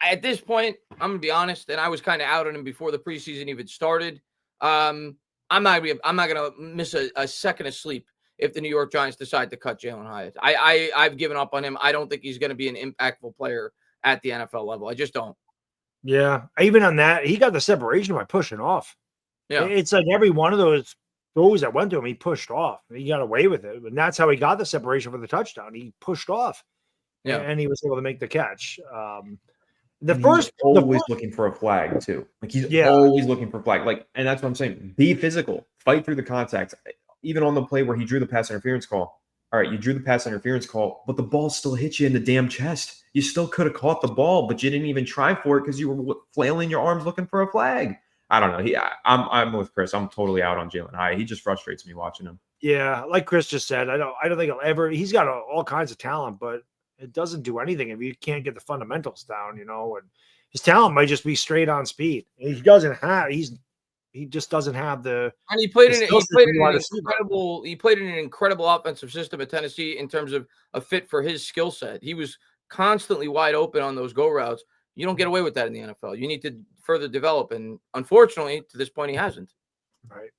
At this point, I'm going to be honest, and I was kind of out on him before the preseason even started. I'm not going to miss a second of sleep if the New York Giants decide to cut Jaylen Hyatt. I've given up on him. I don't think he's going to be an impactful player at the NFL level. I just don't. Yeah, even on that, he got the separation by pushing off. Yeah, it's like every one of those throws that went to him, he pushed off. He got away with it, and that's how he got the separation for the touchdown. He pushed off, and he was able to make the catch. He's always looking for a flag too. Like he's always looking for a flag. Like, and that's what I'm saying. Be physical, fight through the contact. Even on the play where he drew the pass interference call. All right, you drew the pass interference call, but the ball still hit you in the damn chest. You still could have caught the ball, but you didn't even try for it because you were flailing your arms looking for a flag. I don't know. I'm with Chris. I'm totally out on Jaylen High. He just frustrates me watching him. Yeah, like Chris just said, I don't think he'll ever. He's got all kinds of talent, but it doesn't do anything if you can't get the fundamentals down. You know, and his talent might just be straight on speed. He just doesn't have the. And he played in an incredible offensive system at Tennessee in terms of a fit for his skill set. He was constantly wide open on those go routes. You don't get away with that in the NFL. You need to further develop, and unfortunately, to this point, he hasn't. Right.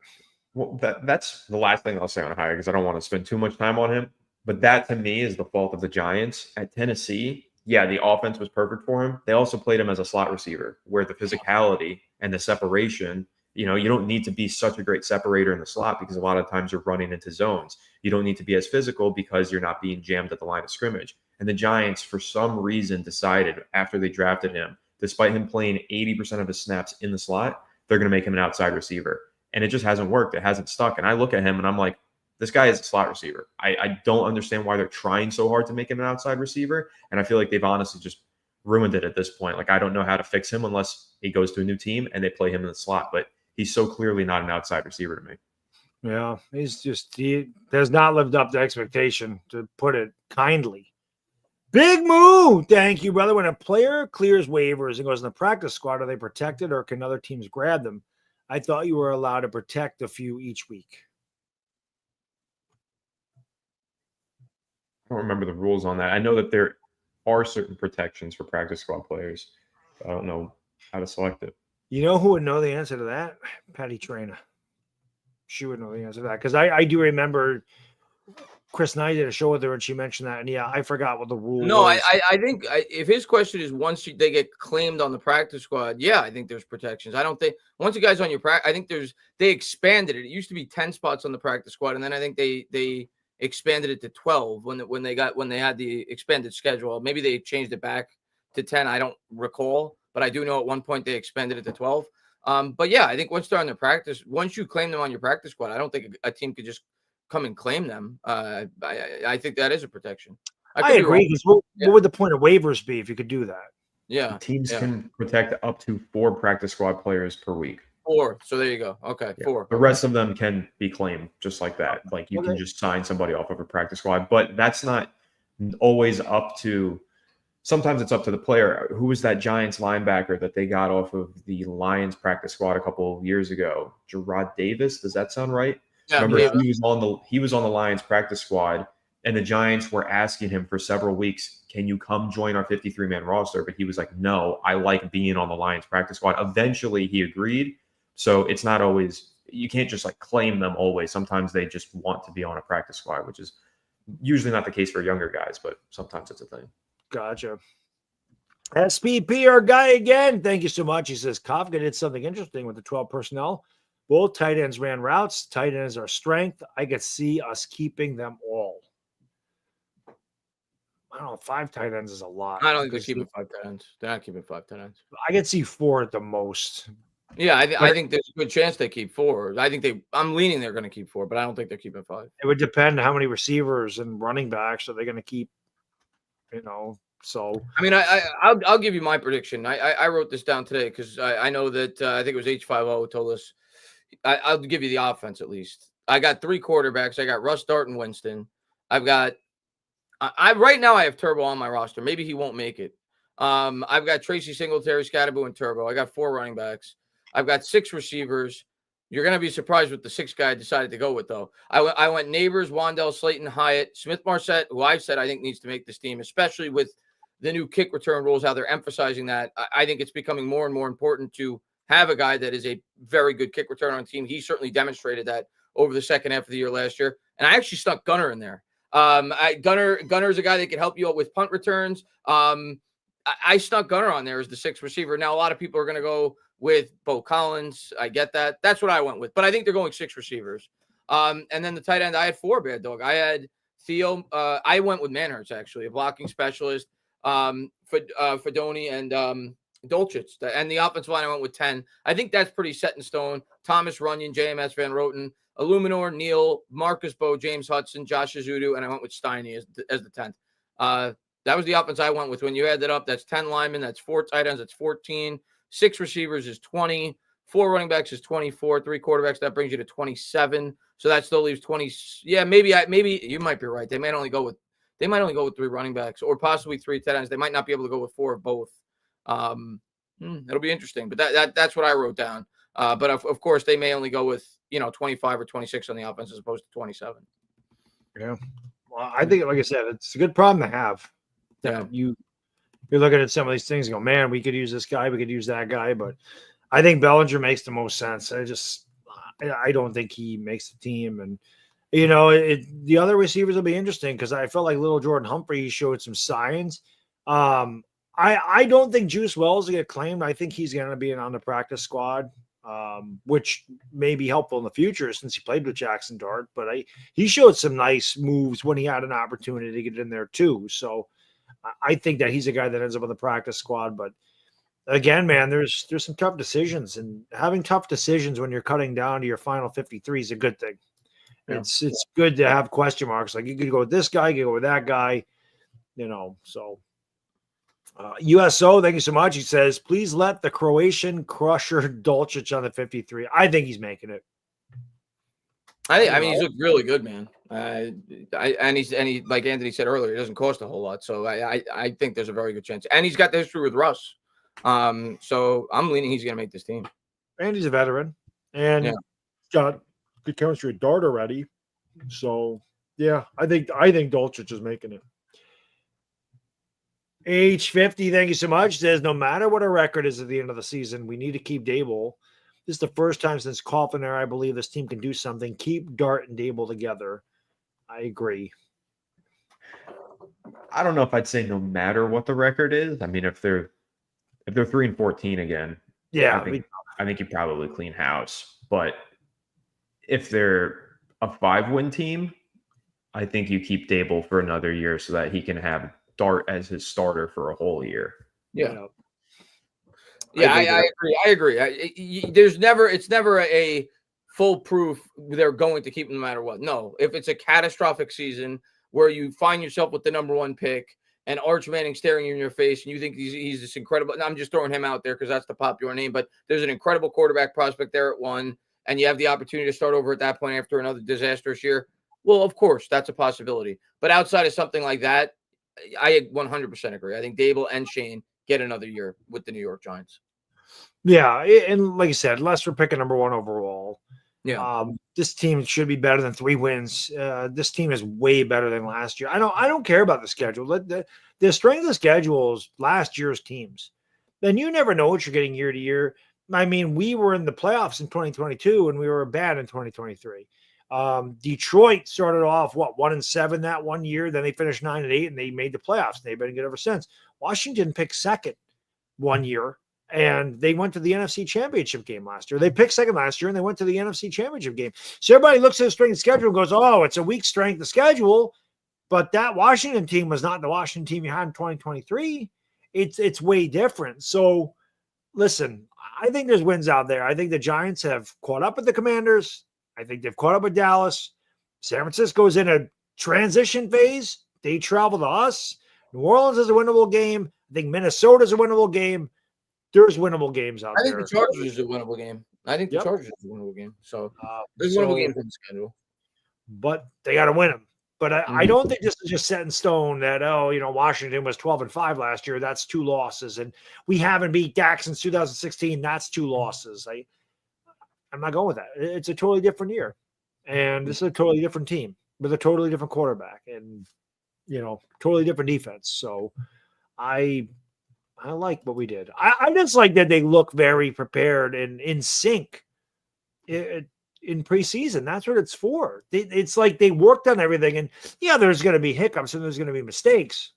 Well, that's the last thing I'll say on High because I don't want to spend too much time on him. But that, to me, is the fault of the Giants. At Tennessee, yeah, the offense was perfect for him. They also played him as a slot receiver, where the physicality and the separation, you don't need to be such a great separator in the slot because a lot of times you're running into zones. You don't need to be as physical because you're not being jammed at the line of scrimmage. And the Giants, for some reason, decided after they drafted him, despite him playing 80% of his snaps in the slot, they're going to make him an outside receiver. And it just hasn't worked. It hasn't stuck. And I look at him and I'm like, this guy is a slot receiver. I don't understand why they're trying so hard to make him an outside receiver. And I feel like they've honestly just ruined it at this point. Like, I don't know how to fix him unless he goes to a new team and they play him in the slot. But he's so clearly not an outside receiver to me. Yeah, he has not lived up to expectation, to put it kindly. Big move. Thank you, brother. When a player clears waivers and goes in the practice squad, are they protected or can other teams grab them? I thought you were allowed to protect a few each week. I don't remember the rules on that. I know that there are certain protections for practice squad players. I don't know how to select it. You know who would know the answer to that? Patty Traina. She would know the answer to that because I do remember Chris Knight did a show with her, and she mentioned that. And yeah, I forgot what the rule No, was. I think if his question is once they get claimed on the practice squad, yeah, I think there's protections. I don't think once a guy's on your practice, I think they expanded it. It used to be 10 spots on the practice squad, and then I think they expanded it to 12 when they had the expanded schedule. Maybe they changed it back to 10. I don't recall, but I do know at one point they expanded it to 12. But yeah, I think once they're on their practice, once you claim them on your practice squad, I don't think a team could just come and claim them. I think that is a protection. I agree. What would the point of waivers be if you could do that? Yeah. Teams can protect up to 4 practice squad players per week. 4. So there you go. Okay, yeah. 4. The rest of them can be claimed just like that. Like you can just sign somebody off of a practice squad, but that's not always up to. Sometimes it's up to the player. Who was that Giants linebacker that they got off of the Lions practice squad a couple of years ago? Gerard Davis. Does that sound right? Yeah, remember he was on the Lions practice squad, and the Giants were asking him for several weeks, can you come join our 53-man roster? But he was like, no, I like being on the Lions practice squad. Eventually he agreed. So it's not always, you can't just like claim them always. Sometimes they just want to be on a practice squad, which is usually not the case for younger guys, but sometimes it's a thing. Gotcha. SPP, our guy again. Thank you so much. He says Kafka did something interesting with the 12 personnel. Both tight ends ran routes. Tight ends are strength. I could see us keeping them all. I don't know. 5 tight ends is a lot. I don't think they're keeping 5 tight ends. They're not keeping 5 tight ends. I could see 4 at the most. Yeah, I think there's a good chance they keep 4. I'm leaning they're going to keep 4, but I don't think they're keeping 5. It would depend on how many receivers and running backs are they going to keep. So I mean, I'll give you my prediction. I wrote this down today because I know that I think it was H50 told us. I'll give you the offense at least. I got 3 quarterbacks. I got Russ, Dart, and Winston. I've got right now I have Turbo on my roster. Maybe he won't make it. I've got Tracy Singletary, Scatterboo, and Turbo. I got 4 running backs. I've got 6 receivers. You're going to be surprised with the 6th guy I decided to go with, though. I went Neighbors, Wandell, Slayton, Hyatt, Smith-Marsette, who I said I think needs to make this team, especially with the new kick return rules, how they're emphasizing that. I think it's becoming more and more important to have a guy that is a very good kick return on team. He certainly demonstrated that over the second half of the year last year. And I actually stuck Gunner in there. Gunner is a guy that can help you out with punt returns. I snuck Gunner on there as the 6th receiver. Now, a lot of people are going to go with Bo Collins. I get that. That's what I went with. But I think they're going 6 receivers. And then the tight end, I had 4, Bad Dog. I had Theo. I went with Manhurts, actually, a blocking specialist, Fedoni, and Dolchitz. And the offensive line, I went with 10. I think that's pretty set in stone. Thomas Runyon, JMS Van Roten, Illuminor, Neal, Marcus Bowe, James Hudson, Josh Azudu, and I went with Steiny as the 10th. That was the offense I went with. When you add that up, that's 10 linemen, that's 4 tight ends, that's 14. 6 receivers is 20. 4 running backs is 24. 3 quarterbacks, that brings you to 27. So that still leaves 20. Yeah, maybe you might be right. They might only go with 3 running backs or possibly 3 tight ends. They might not be able to go with 4 of both. It'll be interesting. But that's what I wrote down. But of course, they may only go with 25 or 26 on the offense as opposed to 27. Yeah. Well, I think, like I said, it's a good problem to have. Yeah. You're looking at some of these things and go, man, we could use this guy, we could use that guy. But I think Bellinger makes the most sense. I don't think he makes the team. And, the other receivers will be interesting because I felt like little Jordan Humphrey showed some signs. I don't think Juice Wells will get claimed. I think he's going to be on the practice squad, which may be helpful in the future since he played with Jackson Dart. But he showed some nice moves when he had an opportunity to get in there too. So I think that he's a guy that ends up on the practice squad. But again, man, there's some tough decisions, and having tough decisions when you're cutting down to your final 53 is a good thing. Yeah. It's good to have question marks. Like you could go with this guy, you could go with that guy, so. USO, thank you so much. He says, please let the Croatian crusher Dolchich on the 53. I think he's making it. I mean, he's looked really good, man. And he, like Anthony said earlier, it doesn't cost a whole lot. So I think there's a very good chance. And he's got the history with Russ. So I'm leaning he's going to make this team. And he's a veteran. And he's got good chemistry with Dart already. So, yeah, I think Dolchich is making it. H50, thank you so much. Says, no matter what our record is at the end of the season, we need to keep Dable. This is the first time since Coughlin era I believe this team can do something. Keep Dart and Dable together. I agree. I don't know if I'd say no matter what the record is. I mean, if they're 3-14 again, yeah, I think you probably clean house. But if they're a 5-win team, I think you keep Dable for another year so that he can have Dart as his starter for a whole year. Yeah. Yeah, I agree. It's never a foolproof they're going to keep him no matter what. No, if it's a catastrophic season where you find yourself with the number 1 pick and Arch Manning staring you in your face and you think he's this incredible, and I'm just throwing him out there because that's the popular name, but there's an incredible quarterback prospect there at 1, and you have the opportunity to start over at that point after another disastrous year. Well, of course, that's a possibility. But outside of something like that, I 100% agree. I think Dable and Shane get another year with the New York Giants. Yeah, and like I said, unless we're picking number 1 overall, this team should be better than 3 wins. This team is way better than last year. I don't care about the schedule. The strength of the schedule is last year's teams. Then you never know what you're getting year to year. I mean, we were in the playoffs in 2022 and we were bad in 2023. Detroit started off 1-7 that 1 year. Then they finished 9-8 and they made the playoffs. They've been good ever since. Washington picked second 1 year and they went to the NFC Championship game last year. They picked second last year and they went to the NFC Championship game. So everybody looks at the strength of schedule and goes, "Oh, it's a weak strength of schedule." But that Washington team was not the Washington team you had in 2023. It's way different. So listen, I think there's wins out there. I think the Giants have caught up with the Commanders. I think they've caught up with Dallas. San Francisco's in a transition phase. They travel to us. New Orleans is a winnable game. I think Minnesota's a winnable game. There's winnable games out there. I think the Chargers is a winnable game. So there's winnable games in the schedule. But they got to win them. But I don't think this is just set in stone that, Washington was 12-5 last year. That's 2 losses. And we haven't beat Dak since 2016. That's 2 losses. I'm not going with that. It's a totally different year. And this is a totally different team with a totally different quarterback and, totally different defense. So I like what we did. I just like that they look very prepared and in sync in preseason. That's what it's for. It's like they worked on everything. And, there's going to be hiccups and there's going to be mistakes.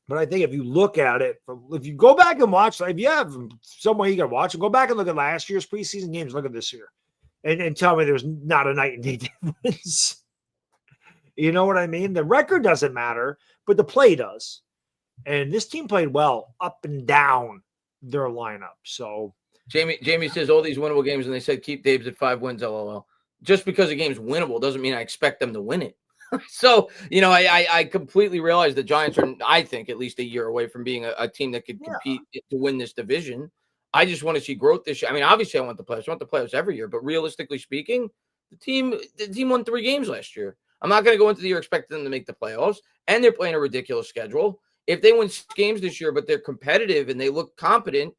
But I think if you look at it, if you go back and watch, if you have some way you can watch it, go back and look at last year's preseason games, look at this year, and tell me there's not a night and day difference. You know what I mean? The record doesn't matter, but the play does. And this team played well up and down their lineup. So Jamie says all these winnable games, and they said keep Dave's at 5 wins, LOL. Just because a game's winnable doesn't mean I expect them to win it. So, I completely realize the Giants are, I think, at least a year away from being a team that could compete to win this division. I just want to see growth this year. I mean, obviously, I want the playoffs. I want the playoffs every year. But realistically speaking, the team won 3 games last year. I'm not going to go into the year expecting them to make the playoffs, and they're playing a ridiculous schedule. If they win 6 games this year, but they're competitive and they look competent,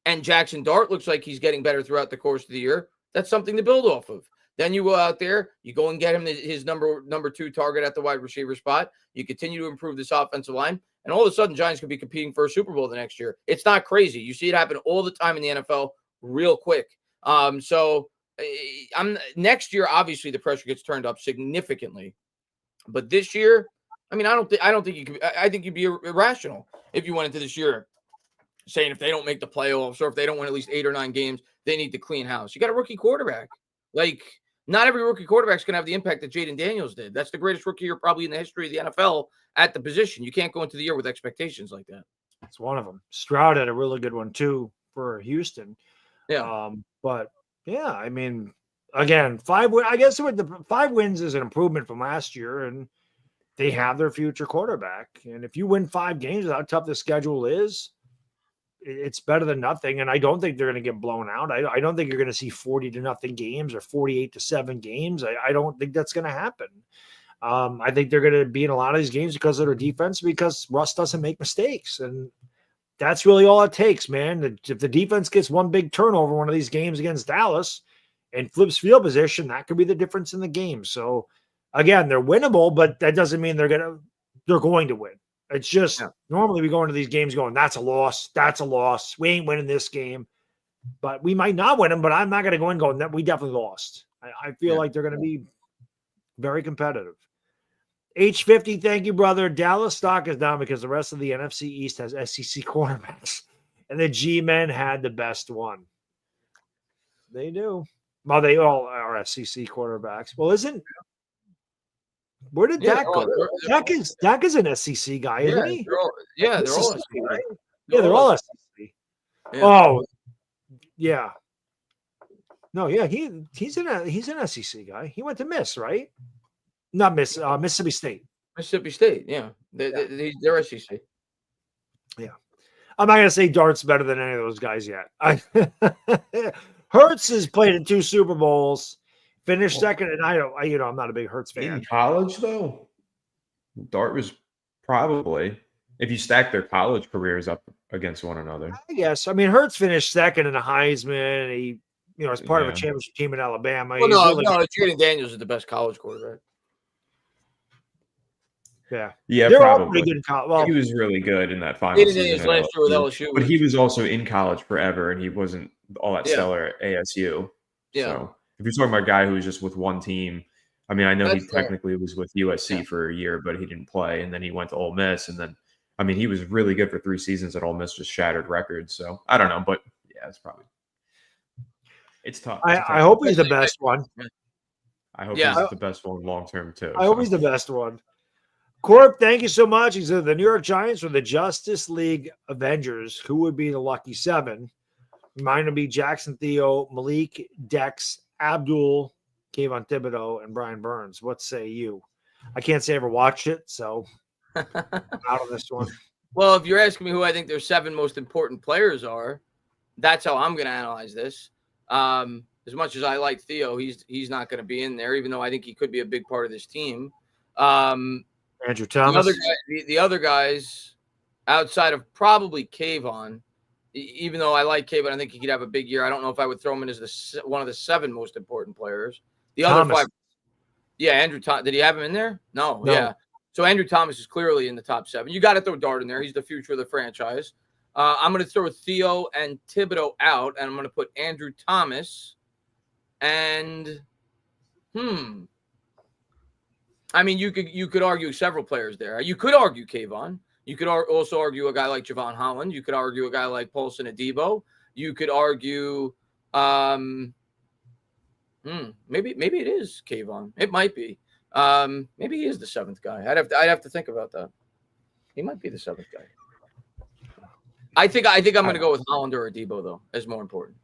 and Jackson Dart looks like he's getting better throughout the course of the year, that's something to build off of. Then you go out there, you go and get him his number 2 target at the wide receiver spot. You continue to improve this offensive line, and all of a sudden, Giants could be competing for a Super Bowl the next year. It's not crazy. You see it happen all the time in the NFL, real quick. Next year, obviously, the pressure gets turned up significantly, but this year, I mean, I don't think you could. I think you'd be irrational if you went into this year saying if they don't make the playoffs or if they don't win at least 8 or 9 games, they need to clean house. You got a rookie quarterback. Not every rookie quarterback's going to have the impact that Jayden Daniels did. That's the greatest rookie year probably in the history of the NFL at the position. You can't go into the year with expectations like that. It's one of them. Stroud had a really good one too for Houston. Yeah. I mean, again, 5 wins. I guess with the 5 wins is an improvement from last year, and they have their future quarterback. And if you win 5 games, how tough the schedule is, it's better than nothing. And I don't think they're going to get blown out. I don't think you're going to see 40-0 games or 48-7 games. I don't think that's going to happen. I think they're going to be in a lot of these games because of their defense, because Russ doesn't make mistakes. And that's really all it takes, man. If the defense gets one big turnover one of these games against Dallas and flips field position, that could be the difference in the game. So again, they're winnable, but that doesn't mean they're going to win. It's just normally we go into these games going, that's a loss. That's a loss. We ain't winning this game, but we might not win them, but I'm not going to go in going that we definitely lost. I feel like they're going to be very competitive. H50, thank you, brother. Dallas stock is down because the rest of the NFC East has SEC quarterbacks, and the G-men had the best one. They do. Well, they all are SEC quarterbacks. Well, where did Dak go? Dak is an SEC guy, isn't he? They're all SEC. Right? They're all SEC. Yeah. Oh, yeah. No, yeah, he's an SEC guy. He went to Miss, right? Not Miss, Mississippi State. Mississippi State, yeah. They're SEC. Yeah. I'm not gonna say Dart's better than any of those guys yet. Hurts has played in 2 Super Bowls, finished second, and I'm not a big Hurts fan. In college, though, Dart was probably, if you stack their college careers up against one another. I guess. I mean, Hurts finished second in the Heisman, and he, as part of a championship team in Alabama. Well, no, Jaylen Daniels is the best college quarterback. Yeah, they're probably. All pretty good in college. Well, he was really good in that final season last year with LSU, but he was also in college forever, and he wasn't all that stellar at ASU. Yeah. So if you're talking about a guy who was just with one team, I mean, I know he technically was with USC for a year, but he didn't play, and then he went to Ole Miss, and then, I mean, he was really good for 3 seasons at Ole Miss, just shattered records. So I don't know, but yeah, it's tough. I hope he's the best one. I hope he's the best one long term too. I hope he's the best one. Corp, thank you so much. He said the New York Giants or the Justice League Avengers. Who would be the lucky 7? Mine would be Jackson Theo, Malik, Dex, Abdul, Kayvon Thibodeau, and Brian Burns. What say you? I can't say I ever watched it, so I'm out of this one. Well, if you're asking me who I think their 7 most important players are, that's how I'm going to analyze this. As much as I like Theo, he's not going to be in there, even though I think he could be a big part of this team. Andrew Thomas. The other guys, outside of probably Kayvon, even though I like Kayvon, I think he could have a big year. I don't know if I would throw him in as one of the 7 most important players. The other 5, Andrew Thomas. Did he have him in there? No. Yeah. So Andrew Thomas is clearly in the top 7. You got to throw Dart in there. He's the future of the franchise. I'm going to throw Theo and Thibodeau out, and I'm going to put Andrew Thomas and I mean, you could argue several players there. You could argue Kayvon. You could also argue a guy like Javon Holland. You could argue a guy like Paulson Adebo. You could argue, maybe it is Kayvon. It might be. Maybe he is the 7th guy. I'd have to think about that. He might be the 7th guy. I think I'm going to go with Holland or Adebo though, as more important.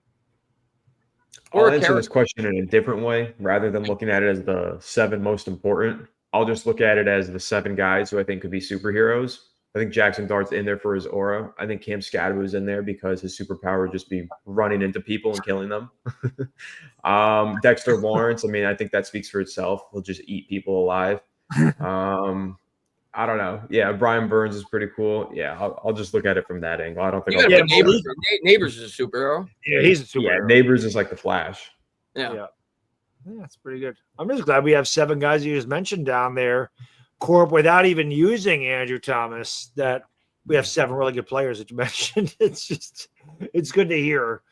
I'll answer this question in a different way, rather than looking at it as the 7 most important. I'll just look at it as the 7 guys who I think could be superheroes. I think Jackson Dart's in there for his aura. I think Cam Scadaboo is in there because his superpower would just be running into people and killing them. Dexter Lawrence, I mean, I think that speaks for itself. He'll just eat people alive. I don't know. Yeah, Brian Burns is pretty cool. Yeah, I'll just look at it from that angle. I don't think Neighbors is a superhero. Yeah, he's a superhero. Yeah, Neighbors is like the Flash. Yeah, that's pretty good. I'm just glad we have 7 guys you just mentioned down there, Corp, without even using Andrew Thomas, that we have 7 really good players that you mentioned. It's good to hear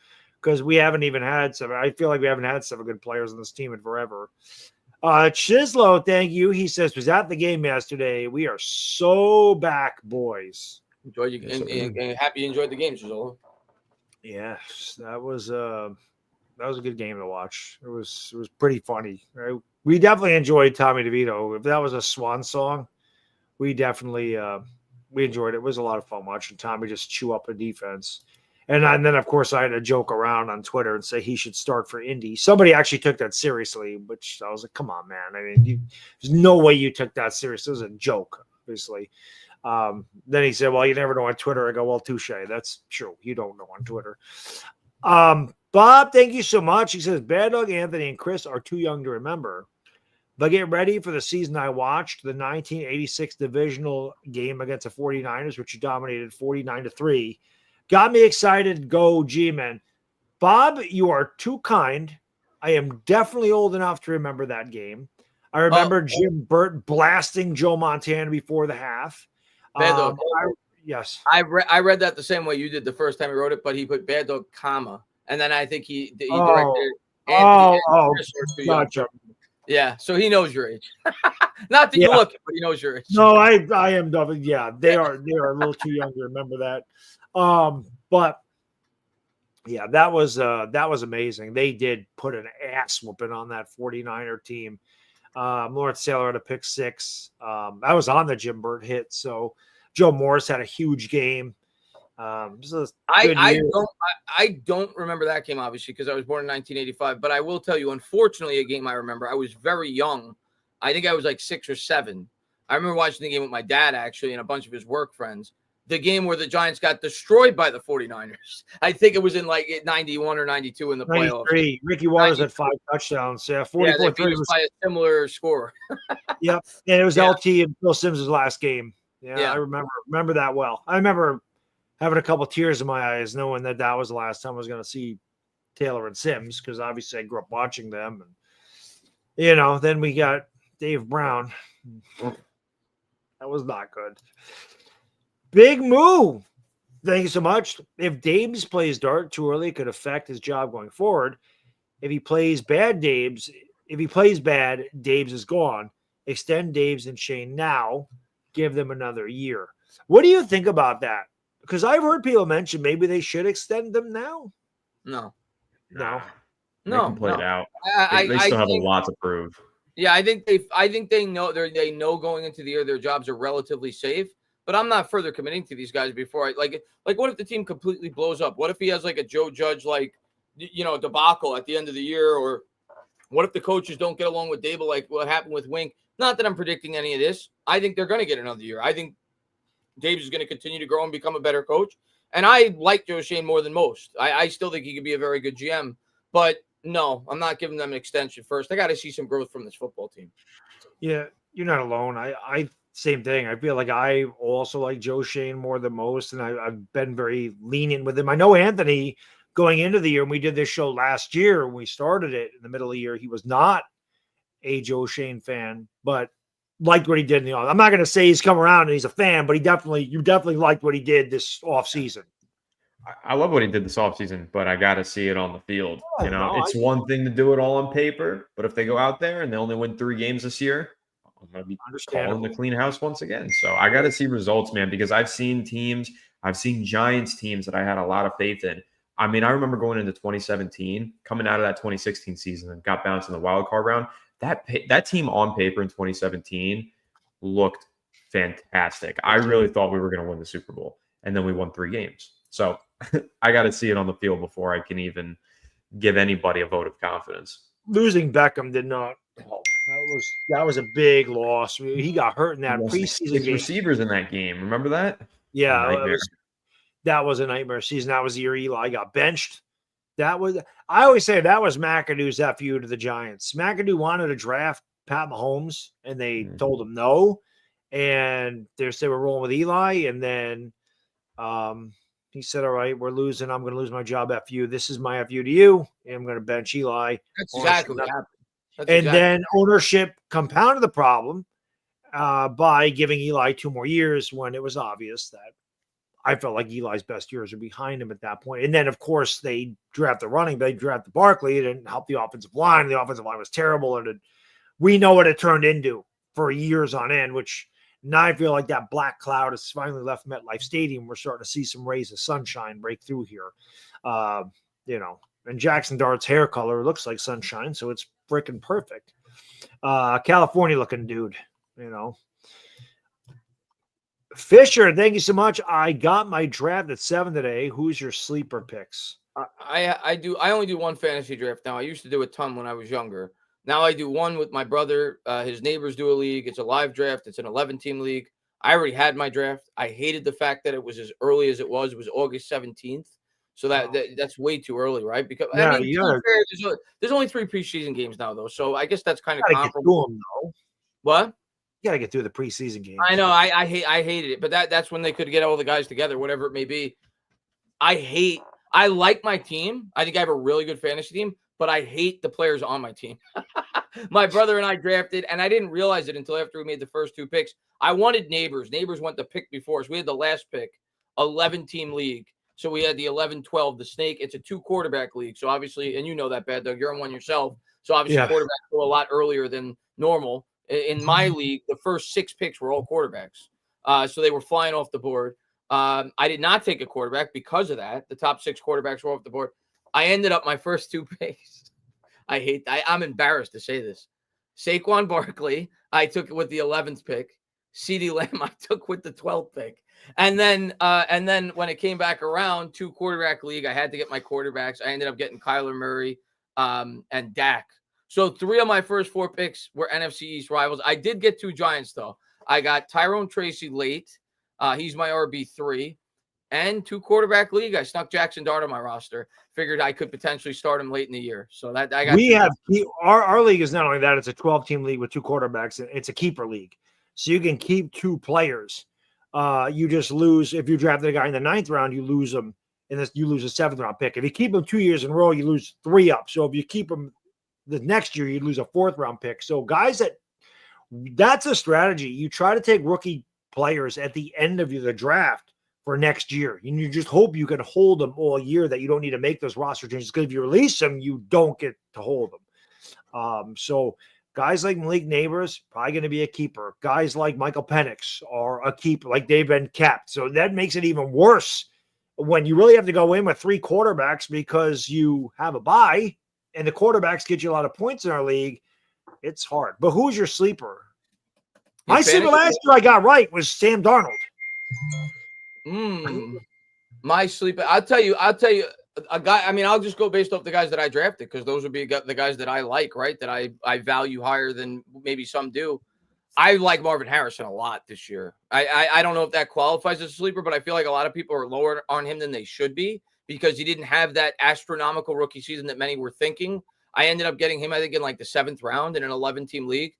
because we haven't even had 7. I feel like we haven't had 7 good players on this team in forever. Chislo, thank you. He says, was at the game yesterday. We are so back, boys. Enjoyed you and happy you enjoyed the game, Chislo. Yes, that was a good game to watch. It was pretty funny. Right? We definitely enjoyed Tommy DeVito. If that was a swan song, we definitely we enjoyed it. It was a lot of fun watching Tommy just chew up a defense. And then, of course, I had to joke around on Twitter and say he should start for Indy. Somebody actually took that seriously, which I was like, come on, man. I mean, there's no way you took that seriously. It was a joke, obviously. Then he said, well, you never know on Twitter. I go, well, touche. That's true. You don't know on Twitter. Bob, thank you so much. He says, Baddog, Anthony, and Chris are too young to remember. But get ready for the season I watched, the 1986 divisional game against the 49ers, which you dominated 49-3. Got me excited. Go G-Men. Bob, you are too kind. I am definitely old enough to remember that game. I remember Jim Burt blasting Joe Montana before the half. Yes. I read that the same way you did the first time he wrote it, but he put Baddog, comma. And then I think he directed Anthony. Gotcha. Yeah, so he knows your age. Not that you look it, but he knows your age. No, I am definitely. Yeah, they are a little too young to remember that. But yeah, that was amazing. They did put an ass whooping on that 49er team. Lawrence Taylor had a pick 6. I was on the Jim Burt hit, so Joe Morris had a huge game. I don't remember that game, obviously, because I was born in 1985. But I will tell you, unfortunately, a game I remember. I was very young. I think I was like 6 or 7. I remember watching the game with my dad, actually, and a bunch of his work friends. The game where the Giants got destroyed by the 49ers. I think it was in like 91 or 92 in the playoffs. Ricky Watters had 5 touchdowns. Yeah, 44 they beat us by a similar score. Yep, and it was LT and Bill Sims' last game. Yeah, I remember that well. I remember having a couple of tears in my eyes, knowing that was the last time I was going to see Taylor and Sims, because obviously I grew up watching them. And, then we got Dave Brown. That was not good. Big move. Thank you so much. If Dabes plays Dart too early, it could affect his job going forward. If he plays bad, Dabes is gone. Extend Dabes and Shane now. Give them another year. What do you think about that? Because I've heard people mention maybe they should extend them now. No. They can play it out. They still have a lot to prove. Yeah, I think they know they know going into the year their jobs are relatively safe. But I'm not further committing to these guys before like what if the team completely blows up? What if he has like a Joe Judge debacle at the end of the year? Or what if the coaches don't get along with Dable like what happened with Wink? Not that I'm predicting any of this. I think they're going to get another year. I think Davis is going to continue to grow and become a better coach. And I like Joe Shane more than most. I still think he could be a very good GM. But no, I'm not giving them an extension first. I got to see some growth from this football team. Yeah, you're not alone. I same thing. I feel like I also like Joe Shane more than most, and I've been very lenient with him. I know Anthony going into the year, and we did this show last year when we started it in the middle of the year, he was not a Joe Shane fan, but liked what he did in the off. I'm not going to say he's come around and he's a fan, but you definitely liked what he did this offseason. I love what he did this offseason, but I got to see it on the field. It's one thing to do it all on paper, but if they go out there and they only win 3 games this year, I'm going to be calling the clean house once again. So I got to see results, man, because I've seen Giants teams that I had a lot of faith in. I mean, I remember going into 2017, coming out of that 2016 season and got bounced in the wild card round. That team on paper in 2017 looked fantastic. I really thought we were going to win the Super Bowl, and then we won 3 games. So I got to see it on the field before I can even give anybody a vote of confidence. Losing Beckham did not help. That was a big loss. He got hurt in that preseason 6 game. Receivers in that game. Remember that? Yeah, that was a nightmare season. That was the year Eli got benched. I always say that was McAdoo's FU to the Giants. McAdoo wanted to draft Pat Mahomes, and they told him no. And they were rolling with Eli, and then he said, all right, we're losing. I'm going to lose my job, FU. This is my FU to you, and I'm going to bench Eli. That's exactly what happened. Then ownership compounded the problem by giving Eli 2 more years when it was obvious that I felt like Eli's best years are behind him at that point. And then, of course, they draft the running back, draft the Barkley. It didn't help the offensive line. The offensive line was terrible. And we know what it turned into for years on end, which now I feel like that black cloud has finally left MetLife Stadium. We're starting to see some rays of sunshine break through here. And Jackson Dart's hair color looks like sunshine, so it's freaking perfect. California looking dude, Fisher, thank you so much. I got my draft at 7 today. Who's your sleeper picks? I only do 1 fantasy draft now. I used to do a ton when I was younger. Now I do 1 with my brother. His neighbors do a league. It's a live draft. It's an 11-team league. I already had my draft. I hated the fact that it was as early as it was. It was August 17th. So that's way too early, right? Because there's only 3 preseason games now, though. So I guess that's kind of comparable. What? You got to get through the preseason games. I know. I hated it, but that's when they could get all the guys together, whatever it may be. I like my team. I think I have a really good fantasy team, but I hate the players on my team. My brother and I drafted, and I didn't realize it until after we made the first 2 picks. I wanted Neighbors. Neighbors went the pick before us. We had the last pick, 11-team league. So we had the 11-12, the snake. It's a 2-quarterback league. So obviously, and you know that, Baddog, you're on one yourself. So obviously quarterbacks go a lot earlier than normal. In my league, the first 6 picks were all quarterbacks. So they were flying off the board. I did not take a quarterback because of that. The top 6 quarterbacks were off the board. I ended up my first 2 picks. I'm embarrassed to say this. Saquon Barkley, I took it with the 11th pick. CeeDee Lamb, I took with the 12th pick. And then when it came back around, 2-quarterback league, I had to get my quarterbacks. I ended up getting Kyler Murray and Dak. So 3 of my first 4 picks were NFC East rivals. I did get 2 Giants, though. I got Tyrone Tracy late. He's my RB3. And 2-quarterback league, I snuck Jackson Dart on my roster. Figured I could potentially start him late in the year. So that I got. Our league is not only that; it's a 12-team league with 2 quarterbacks. It's a keeper league, so you can keep 2 players. You just lose if you drafted a guy in the 9th round, you lose him, and you lose a 7th round pick. If you keep him 2 years in a row, you lose 3 up. So if you keep him the next year, you lose a 4th round pick. So guys, that's a strategy. You try to take rookie players at the end of the draft for next year, and you just hope you can hold them all year, that you don't need to make those roster changes, because if you release them, you don't get to hold them. So guys like Malik Neighbors, probably going to be a keeper. Guys like Michael Penix are a keeper, like they've been kept. So that makes it even worse when you really have to go in with 3 quarterbacks because you have a bye and the quarterbacks get you a lot of points in our league. It's hard. But who's your sleeper? My sleeper last year I got right was Sam Darnold. My sleeper. I'll tell you a guy. I mean, I'll just go based off the guys that I drafted, because those would be the guys that I like, right? That I value higher than maybe some do. I like Marvin Harrison a lot this year. I don't know if that qualifies as a sleeper, but I feel like a lot of people are lower on him than they should be, because he didn't have that astronomical rookie season that many were thinking. I ended up getting him, I think, in like the 7th round in an 11-team league.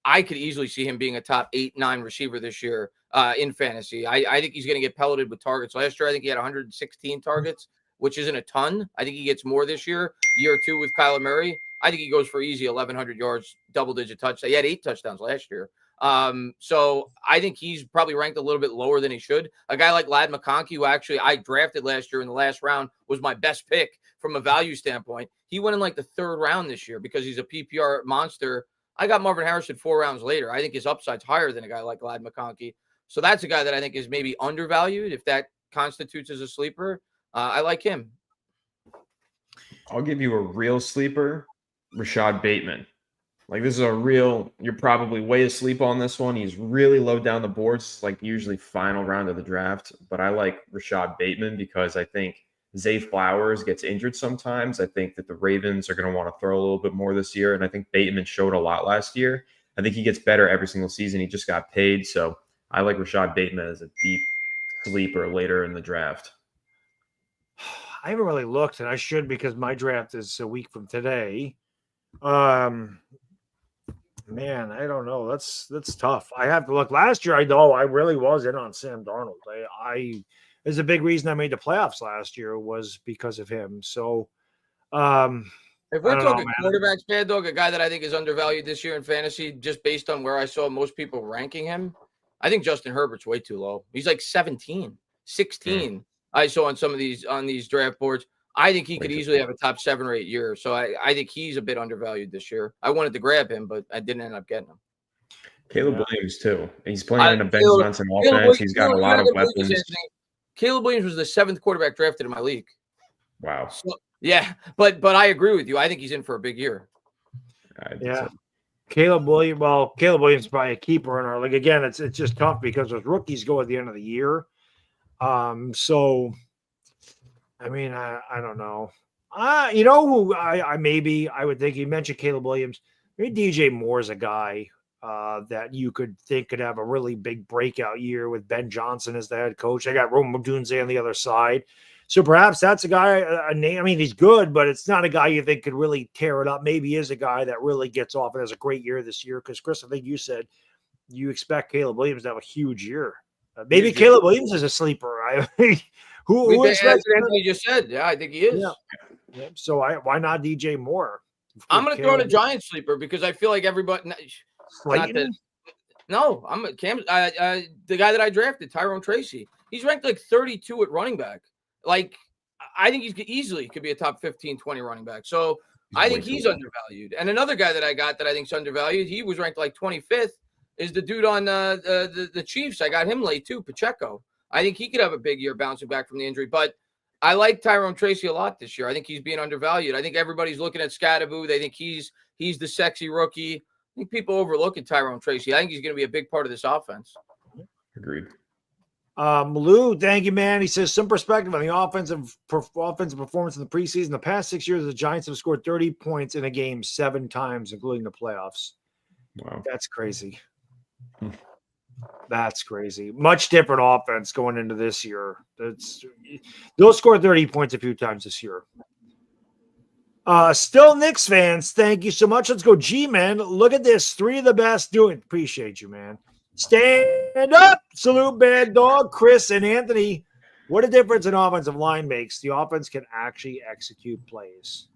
I could easily see him being a top 8-9 receiver this year in fantasy. I think he's going to get pelleted with targets. Last year, I think he had 116 targets, which isn't a ton. I think he gets more this year. Year 2 with Kyler Murray, I think he goes for easy 1,100 yards, double-digit touchdowns. He had 8 touchdowns last year. So I think he's probably ranked a little bit lower than he should. A guy like Ladd McConkey, who actually I drafted last year in the last round, was my best pick from a value standpoint. He went in like the 3rd round this year because he's a PPR monster. I got Marvin Harrison 4 rounds later. I think his upside's higher than a guy like Ladd McConkey. So that's a guy that I think is maybe undervalued, if that constitutes as a sleeper. I like him. I'll give you a real sleeper, Rashad Bateman. Like, this is a real, you're probably way asleep on this one. He's really low down the boards, like usually final round of the draft. But I like Rashad Bateman because I think Zay Flowers gets injured sometimes. I think that the Ravens are going to want to throw a little bit more this year. And I think Bateman showed a lot last year. I think he gets better every single season. He just got paid. So I like Rashad Bateman as a deep sleeper later in the draft. I haven't really looked, and I should, because my draft is a week from today. Man, I don't know. That's tough. I have to look. Last year, I know I really was in on Sam Darnold. There's a big reason I made the playoffs last year was because of him. So, if we're talking quarterbacks, Baddog, a guy that I think is undervalued this year in fantasy, just based on where I saw most people ranking him, I think Justin Herbert's way too low. He's like 17, 16. I saw on some of these draft boards. I think he could easily have a top 7 or 8 year. So I think he's a bit undervalued this year. I wanted to grab him, but I didn't end up getting him. Caleb Williams, too. He's playing in a Ben Johnson offense. He's got a lot of weapons. Caleb Williams was the 7th quarterback drafted in my league. Wow. So, yeah, but I agree with you. I think he's in for a big year. Yeah. Caleb Williams is probably a keeper in our league. Again, it's just tough because those rookies go at the end of the year. So I mean, I don't know. You know who I would think, you mentioned Caleb Williams. Maybe DJ Moore's a guy that you could think could have a really big breakout year with Ben Johnson as the head coach. They got Rome Odunze on the other side. So perhaps that's a guy, a name. I mean, he's good, but it's not a guy you think could really tear it up. Maybe he is a guy that really gets off and has a great year this year. Because, Chris, I think you said you expect Caleb Williams to have a huge year. Maybe Caleb Williams is a sleeper. Who expects Anthony just said? Yeah, I think he is. Yeah. So why not DJ Moore? I'm going to throw in a giant sleeper because I feel like everybody. No, the guy that I drafted, Tyrone Tracy. He's ranked like 32 at running back. like, I think he's easily could be a top 15, 20 running back. So I think he's undervalued. And another guy that I got that I think is undervalued, he was ranked like 25th, is the dude on the Chiefs. I got him late too, Pacheco. I think he could have a big year bouncing back from the injury. But I like Tyrone Tracy a lot this year. I think he's being undervalued. I think everybody's looking at Scatterbo. They think he's the sexy rookie. I think people overlook Tyrone Tracy. I think he's going to be a big part of this offense. Agreed. Lou, thank you, man. He says some perspective on the offensive performance in the preseason. The past 6 years, the Giants have scored 30 points in a game 7 times, including the playoffs. Wow. That's crazy. That's crazy. Much different offense going into this year. They'll score 30 points a few times this year. Still Knicks fans, thank you so much. Let's go, G-Man. Look at this. 3 of the best doing. Appreciate you, man. Stand up. Salute, Bad Dog, Chris, and Anthony. What a difference an offensive line makes. The offense can actually execute plays.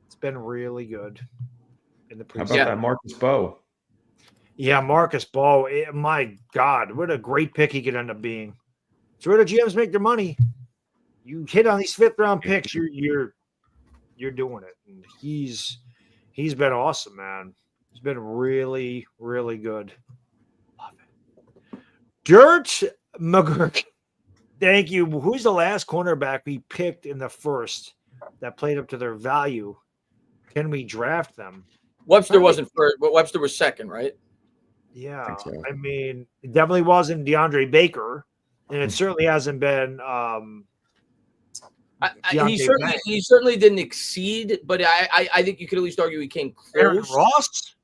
It's been really good in the preseason. How about that Marcus Bowe? Yeah, Marcus Bowe. My God, what a great pick he could end up being. So where do GMs make their money? You hit on these 5th-round picks, you're doing it. And he's been awesome, man. He's been really, really good. Love it. Dirt McGurk. Thank you. Who's the last cornerback we picked in the first that played up to their value? Can we draft them? Webster wasn't first, but Webster was second, right? Yeah. So. I mean, it definitely wasn't DeAndre Baker, and it certainly hasn't been he certainly didn't exceed, but I think you could at least argue he came close. Aaron Ross?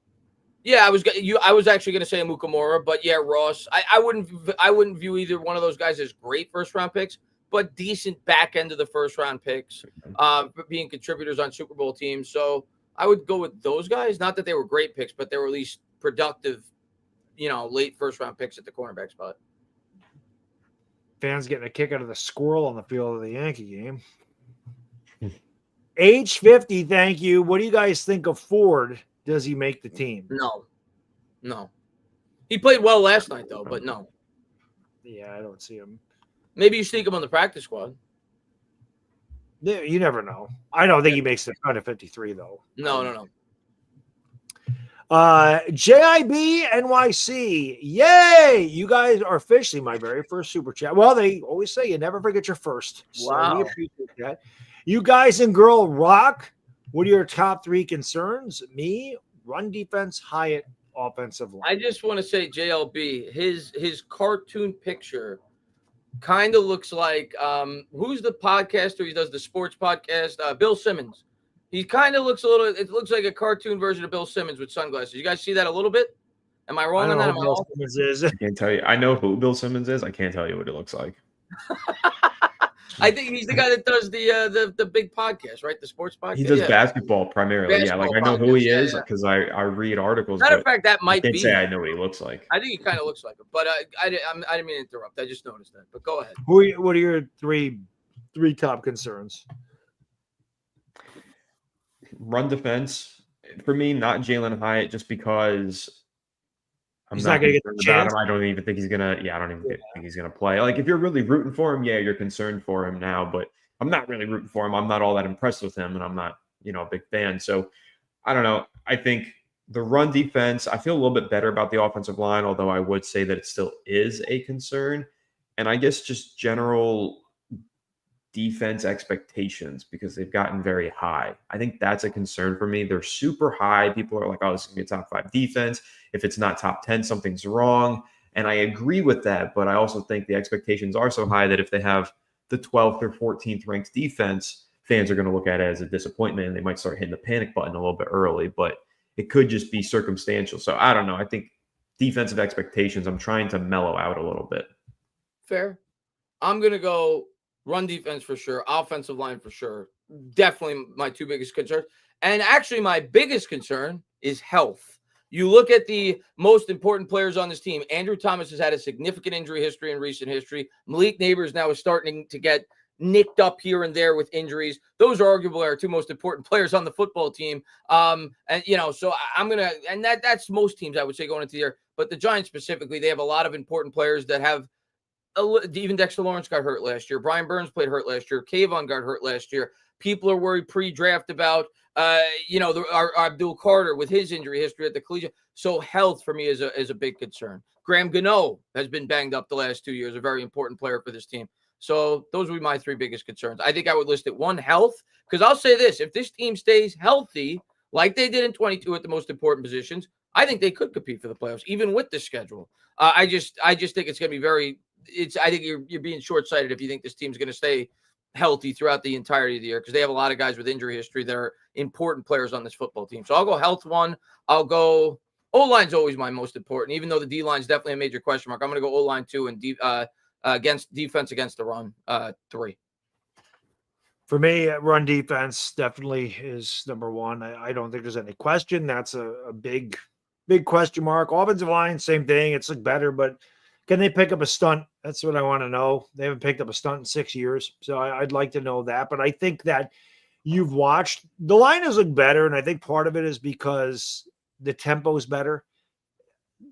Yeah, I was actually going to say Amukamara, but yeah, Ross. I wouldn't view either one of those guys as great first-round picks, but decent back end of the first-round picks, being contributors on Super Bowl teams. So I would go with those guys. Not that they were great picks, but they were at least productive, late first-round picks at the cornerback spot. Fans getting a kick out of the squirrel on the field of the Yankee game. H50, thank you. What do you guys think of Ford? Does he make the team? No. He played well last night, though, but no. Yeah, I don't see him. Maybe you sneak him on the practice squad. Yeah, you never know. I don't think he makes the cut of 53, though. No. JIB NYC. Yay! You guys are officially my very first super chat. Well, they always say you never forget your first. Wow. So we appreciate that. You guys and girl rock. What are your top 3 concerns? Me, run defense, Hyatt, offensive line. I just want to say, JLB, his cartoon picture kind of looks like who's the podcaster? He does the sports podcast. Bill Simmons. He kind of looks it looks like a cartoon version of Bill Simmons with sunglasses. You guys see that a little bit? Am I wrong on that? Bill Simmons is. I can't tell you. I know who Bill Simmons is. I can't tell you what it looks like. I think he's the guy that does the big podcast, right? The sports podcast. He does basketball primarily. Basketball, I know who he is because I read articles. Matter of fact, that might be. Say I know what he looks like. I think he kind of looks like him, but I didn't mean to interrupt. I just noticed that. But go ahead. What are your three top concerns? Run defense for me, not Jaylen High, just because he's not going to get the chance. I don't even think he's gonna. Yeah, I don't even think he's gonna play. Like if you're really rooting for him, yeah, you're concerned for him now. But I'm not really rooting for him. I'm not all that impressed with him, and I'm not, a big fan. So I don't know. I think the run defense. I feel a little bit better about the offensive line, although I would say that it still is a concern. And I guess just general defense expectations because they've gotten very high. I think that's a concern for me. They're super high. People are like, oh, this is going to be a top 5 defense. If it's not top 10, something's wrong. And I agree with that, but I also think the expectations are so high that if they have the 12th or 14th ranked defense, fans are going to look at it as a disappointment and they might start hitting the panic button a little bit early, but it could just be circumstantial. So I don't know. I think defensive expectations, I'm trying to mellow out a little bit. Fair. I'm going to go run defense for sure. Offensive line for sure. Definitely my 2 biggest concerns. And actually my biggest concern is health. You look at the most important players on this team. Andrew Thomas has had a significant injury history in recent history. Malik Neighbors now is starting to get nicked up here and there with injuries. Those are arguably our 2 most important players on the football team. So I'm going to, and that's most teams I would say going into the year, but the Giants specifically, they have a lot of important players that have even Dexter Lawrence got hurt last year. Brian Burns played hurt last year. Kayvon got hurt last year. People are worried pre-draft about, our Abdul Carter with his injury history at the collegiate. So health for me is a big concern. Graham Gano has been banged up the last 2 years, a very important player for this team. So those would be my three biggest concerns. I think I would list it. One, health, because I'll say this: if this team stays healthy, like they did in 22 at the most important positions, I think they could compete for the playoffs, even with the schedule. I just think it's going to be very. I think you're being short-sighted if you think this team's going to stay healthy throughout the entirety of the year, because they have a lot of guys with injury history that are important players on this football team. So I'll go health one. I'll go O-line's always my most important, even though the D-line's definitely a major question mark. I'm going to go O-line 2 and against defense against the run 3. For me, run defense definitely is number one. I don't think there's any question. That's a big question mark. Offensive line, same thing. It's looked better, but can they pick up a stunt? That's what I want to know. They haven't picked up a stunt in 6 years, so I'd like to know that. But I think that you've watched – the line has looked better, and I think part of it is because the tempo is better.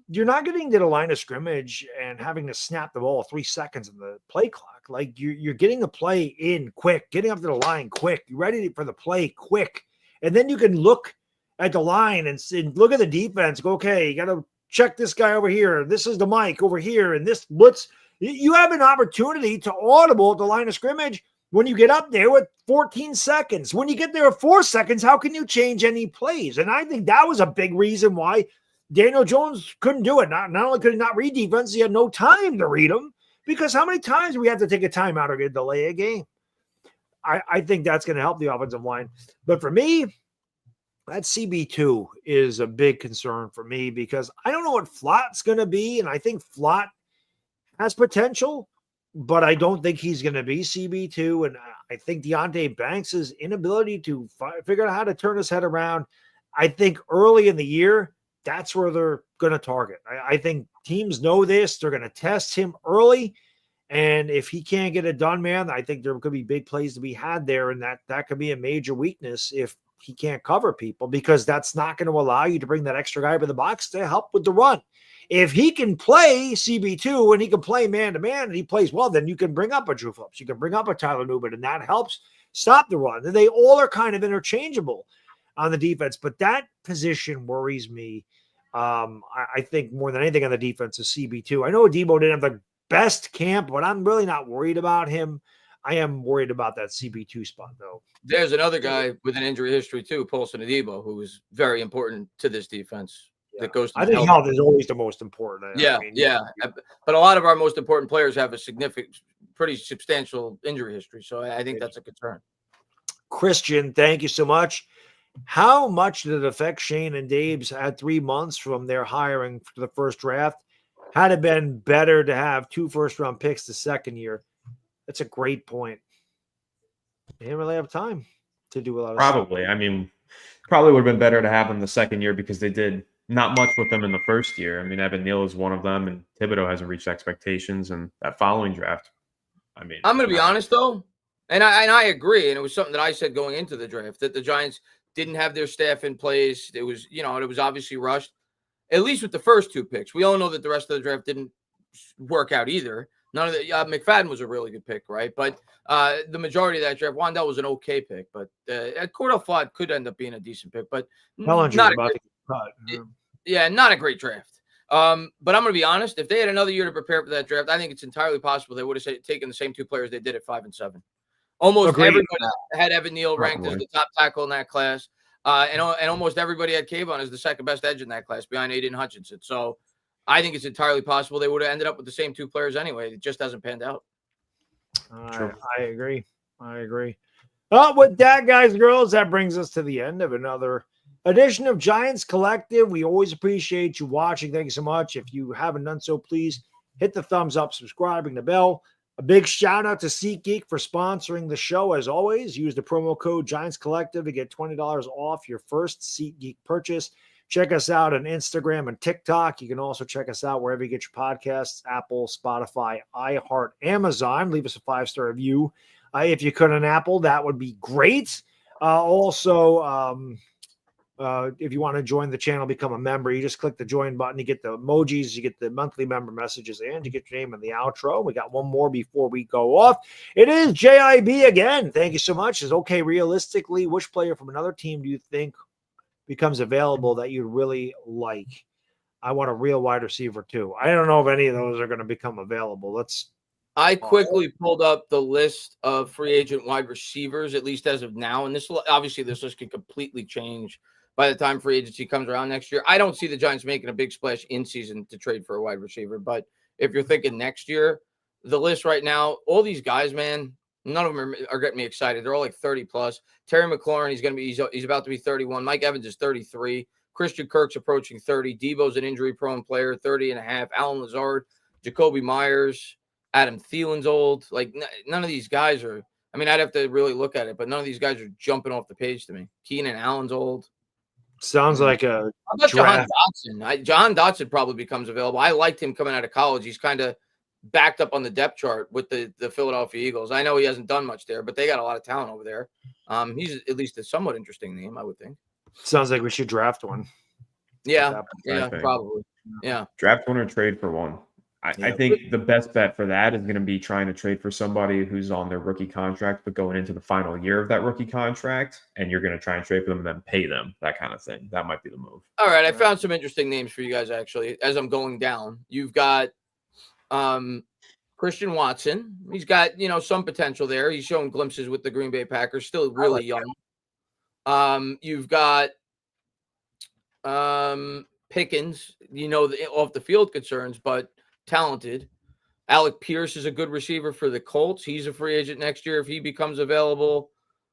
You're not getting to the line of scrimmage and having to snap the ball 3 seconds in the play clock. Like you're getting the play in quick, getting up to the line quick, you're ready for the play quick. And then you can look at the line and look at the defense, go, okay, you got to check this guy over here. This is the mic over here. And this blitz, you have an opportunity to audible at the line of scrimmage when you get up there with 14 seconds. When you get there at 4 seconds, how can you change any plays? And I think that was a big reason why Daniel Jones couldn't do it. Not only could he not read defense, he had no time to read them, because how many times do we have to take a timeout or delay a game? I think that's going to help the offensive line. But for me, that CB2 is a big concern for me, because I don't know what Flott's going to be, and I think Flott has potential, but I don't think he's going to be CB2. And I think Deonte Banks' inability to figure out how to turn his head around, I think early in the year, that's where they're going to target. I think teams know this. They're going to test him early. And if he can't get it done, man, I think there could be big plays to be had there. And that could be a major weakness if he can't cover people, because that's not going to allow you to bring that extra guy over the box to help with the run. If he can play CB2 and he can play man-to-man and he plays well, then you can bring up a Drew Phillips. You can bring up a Tyler Newman, and that helps stop the run. And they all are kind of interchangeable on the defense, but that position worries me. I think more than anything on the defense is CB2. I know Debo didn't have the best camp, but I'm really not worried about him. I am worried about that CB2 spot, though. There's another guy with an injury history too, Paulson Adebo, who is very important to this defense. Yeah. That goes to I think health is always the most important. Yeah. But a lot of our most important players have a significant, pretty substantial injury history. So I think that's a concern. Christian, thank you so much. How much did it affect Shane and Dave's at 3 months from their hiring for the first draft? Had it been better to have 2 first-round picks the second year? That's a great point. They didn't really have time to do a lot of Probably. stuff. I mean, probably would have been better to have them the second year, because they did not much with them in the first year. I mean, Evan Neal is one of them, and Thibodeau hasn't reached expectations. And that following draft, I mean, I'm going to be honest, though, and I agree, and it was something that I said going into the draft, that the Giants didn't have their staff in place. It was, it was obviously rushed, at least with the first 2 picks. We all know that the rest of the draft didn't work out either. None of the McFadden was a really good pick, right? But the majority of that draft, Wandell was an okay pick, but Cordell Flott could end up being a decent pick, but Bellinger not about a to get cut. Yeah, not a great draft. But I'm going to be honest. If they had another year to prepare for that draft, I think it's entirely possible they would have taken the same 2 players they did at 5 and 7. Almost everybody had Evan Neal ranked as the top tackle in that class. And almost everybody had Kayvon as the second best edge in that class behind Aiden Hutchinson. So I think it's entirely possible they would have ended up with the same 2 players anyway. It just hasn't panned out. I agree. Well, with that, guys and girls, that brings us to the end of another edition of Giants Collective. We always appreciate you watching. Thank you so much. If you haven't done so, please hit the thumbs up, subscribing, the bell. A big shout out to SeatGeek for sponsoring the show. As always, use the promo code Giants Collective to get $20 off your first SeatGeek purchase. Check us out on Instagram and TikTok. You can also check us out wherever you get your podcasts: Apple, Spotify, iHeart, Amazon. Leave us a 5-star review. If you could on Apple, that would be great. Also, If you want to join the channel, become a member, you just click the join button. You get the emojis, you get the monthly member messages, and you get your name in the outro. We got one more before we go off. It is JIB again. Thank you so much. Is okay, realistically, which player from another team do you think becomes available that you really like? I want a real wide receiver too. I don't know if any of those are going to become available. I quickly pulled up the list of free agent wide receivers, at least as of now. And this list could completely change by the time free agency comes around next year. I don't see the Giants making a big splash in season to trade for a wide receiver. But if you're thinking next year, the list right now, all these guys, man, none of them are getting me excited. They're all like 30 plus. Terry McLaurin, he's about to be 31. Mike Evans is 33. Christian Kirk's approaching 30. Debo's an injury-prone player, 30 and a half. Alan Lazard, Jacoby Myers, Adam Thielen's old. Like, none of these guys are – I mean, I'd have to really look at it, but none of these guys are jumping off the page to me. Keenan Allen's old. Sounds like a How about Jahan Dotson? Jahan Dotson probably becomes available. I liked him coming out of college. He's kind of backed up on the depth chart with the Philadelphia Eagles. I know he hasn't done much there, but they got a lot of talent over there. He's at least a somewhat interesting name, I would think. Sounds like we should draft one. Yeah, probably. Yeah. Draft one or trade for one. I think the best bet for that is going to be trying to trade for somebody who's on their rookie contract, but going into the final year of that rookie contract, and you're going to try and trade for them and then pay them, that kind of thing. That might be the move. All right. I found some interesting names for you guys, actually, as I'm going down. You've got Christian Watson. He's got, some potential there. He's showing glimpses with the Green Bay Packers, still really young. You've got Pickens, off the field concerns, but talented. Alec Pierce is a good receiver for the Colts. He's a free agent next year if he becomes available.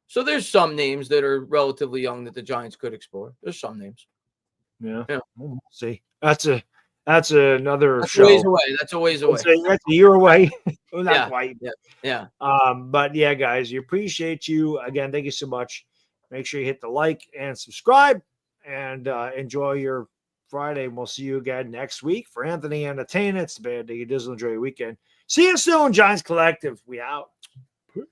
So there's some names that are relatively young that the Giants could explore. There's some names. Yeah. We'll see. That's another show. That's a ways away. That's a year away. Not quite. Yeah. But yeah, guys, we appreciate you. Again, thank you so much. Make sure you hit the like and subscribe and enjoy your Friday. We'll see you again next week. For Anthony Entertainah, it's the Bad Day. You enjoy your weekend. See you soon, Giants Collective. We out. Peace.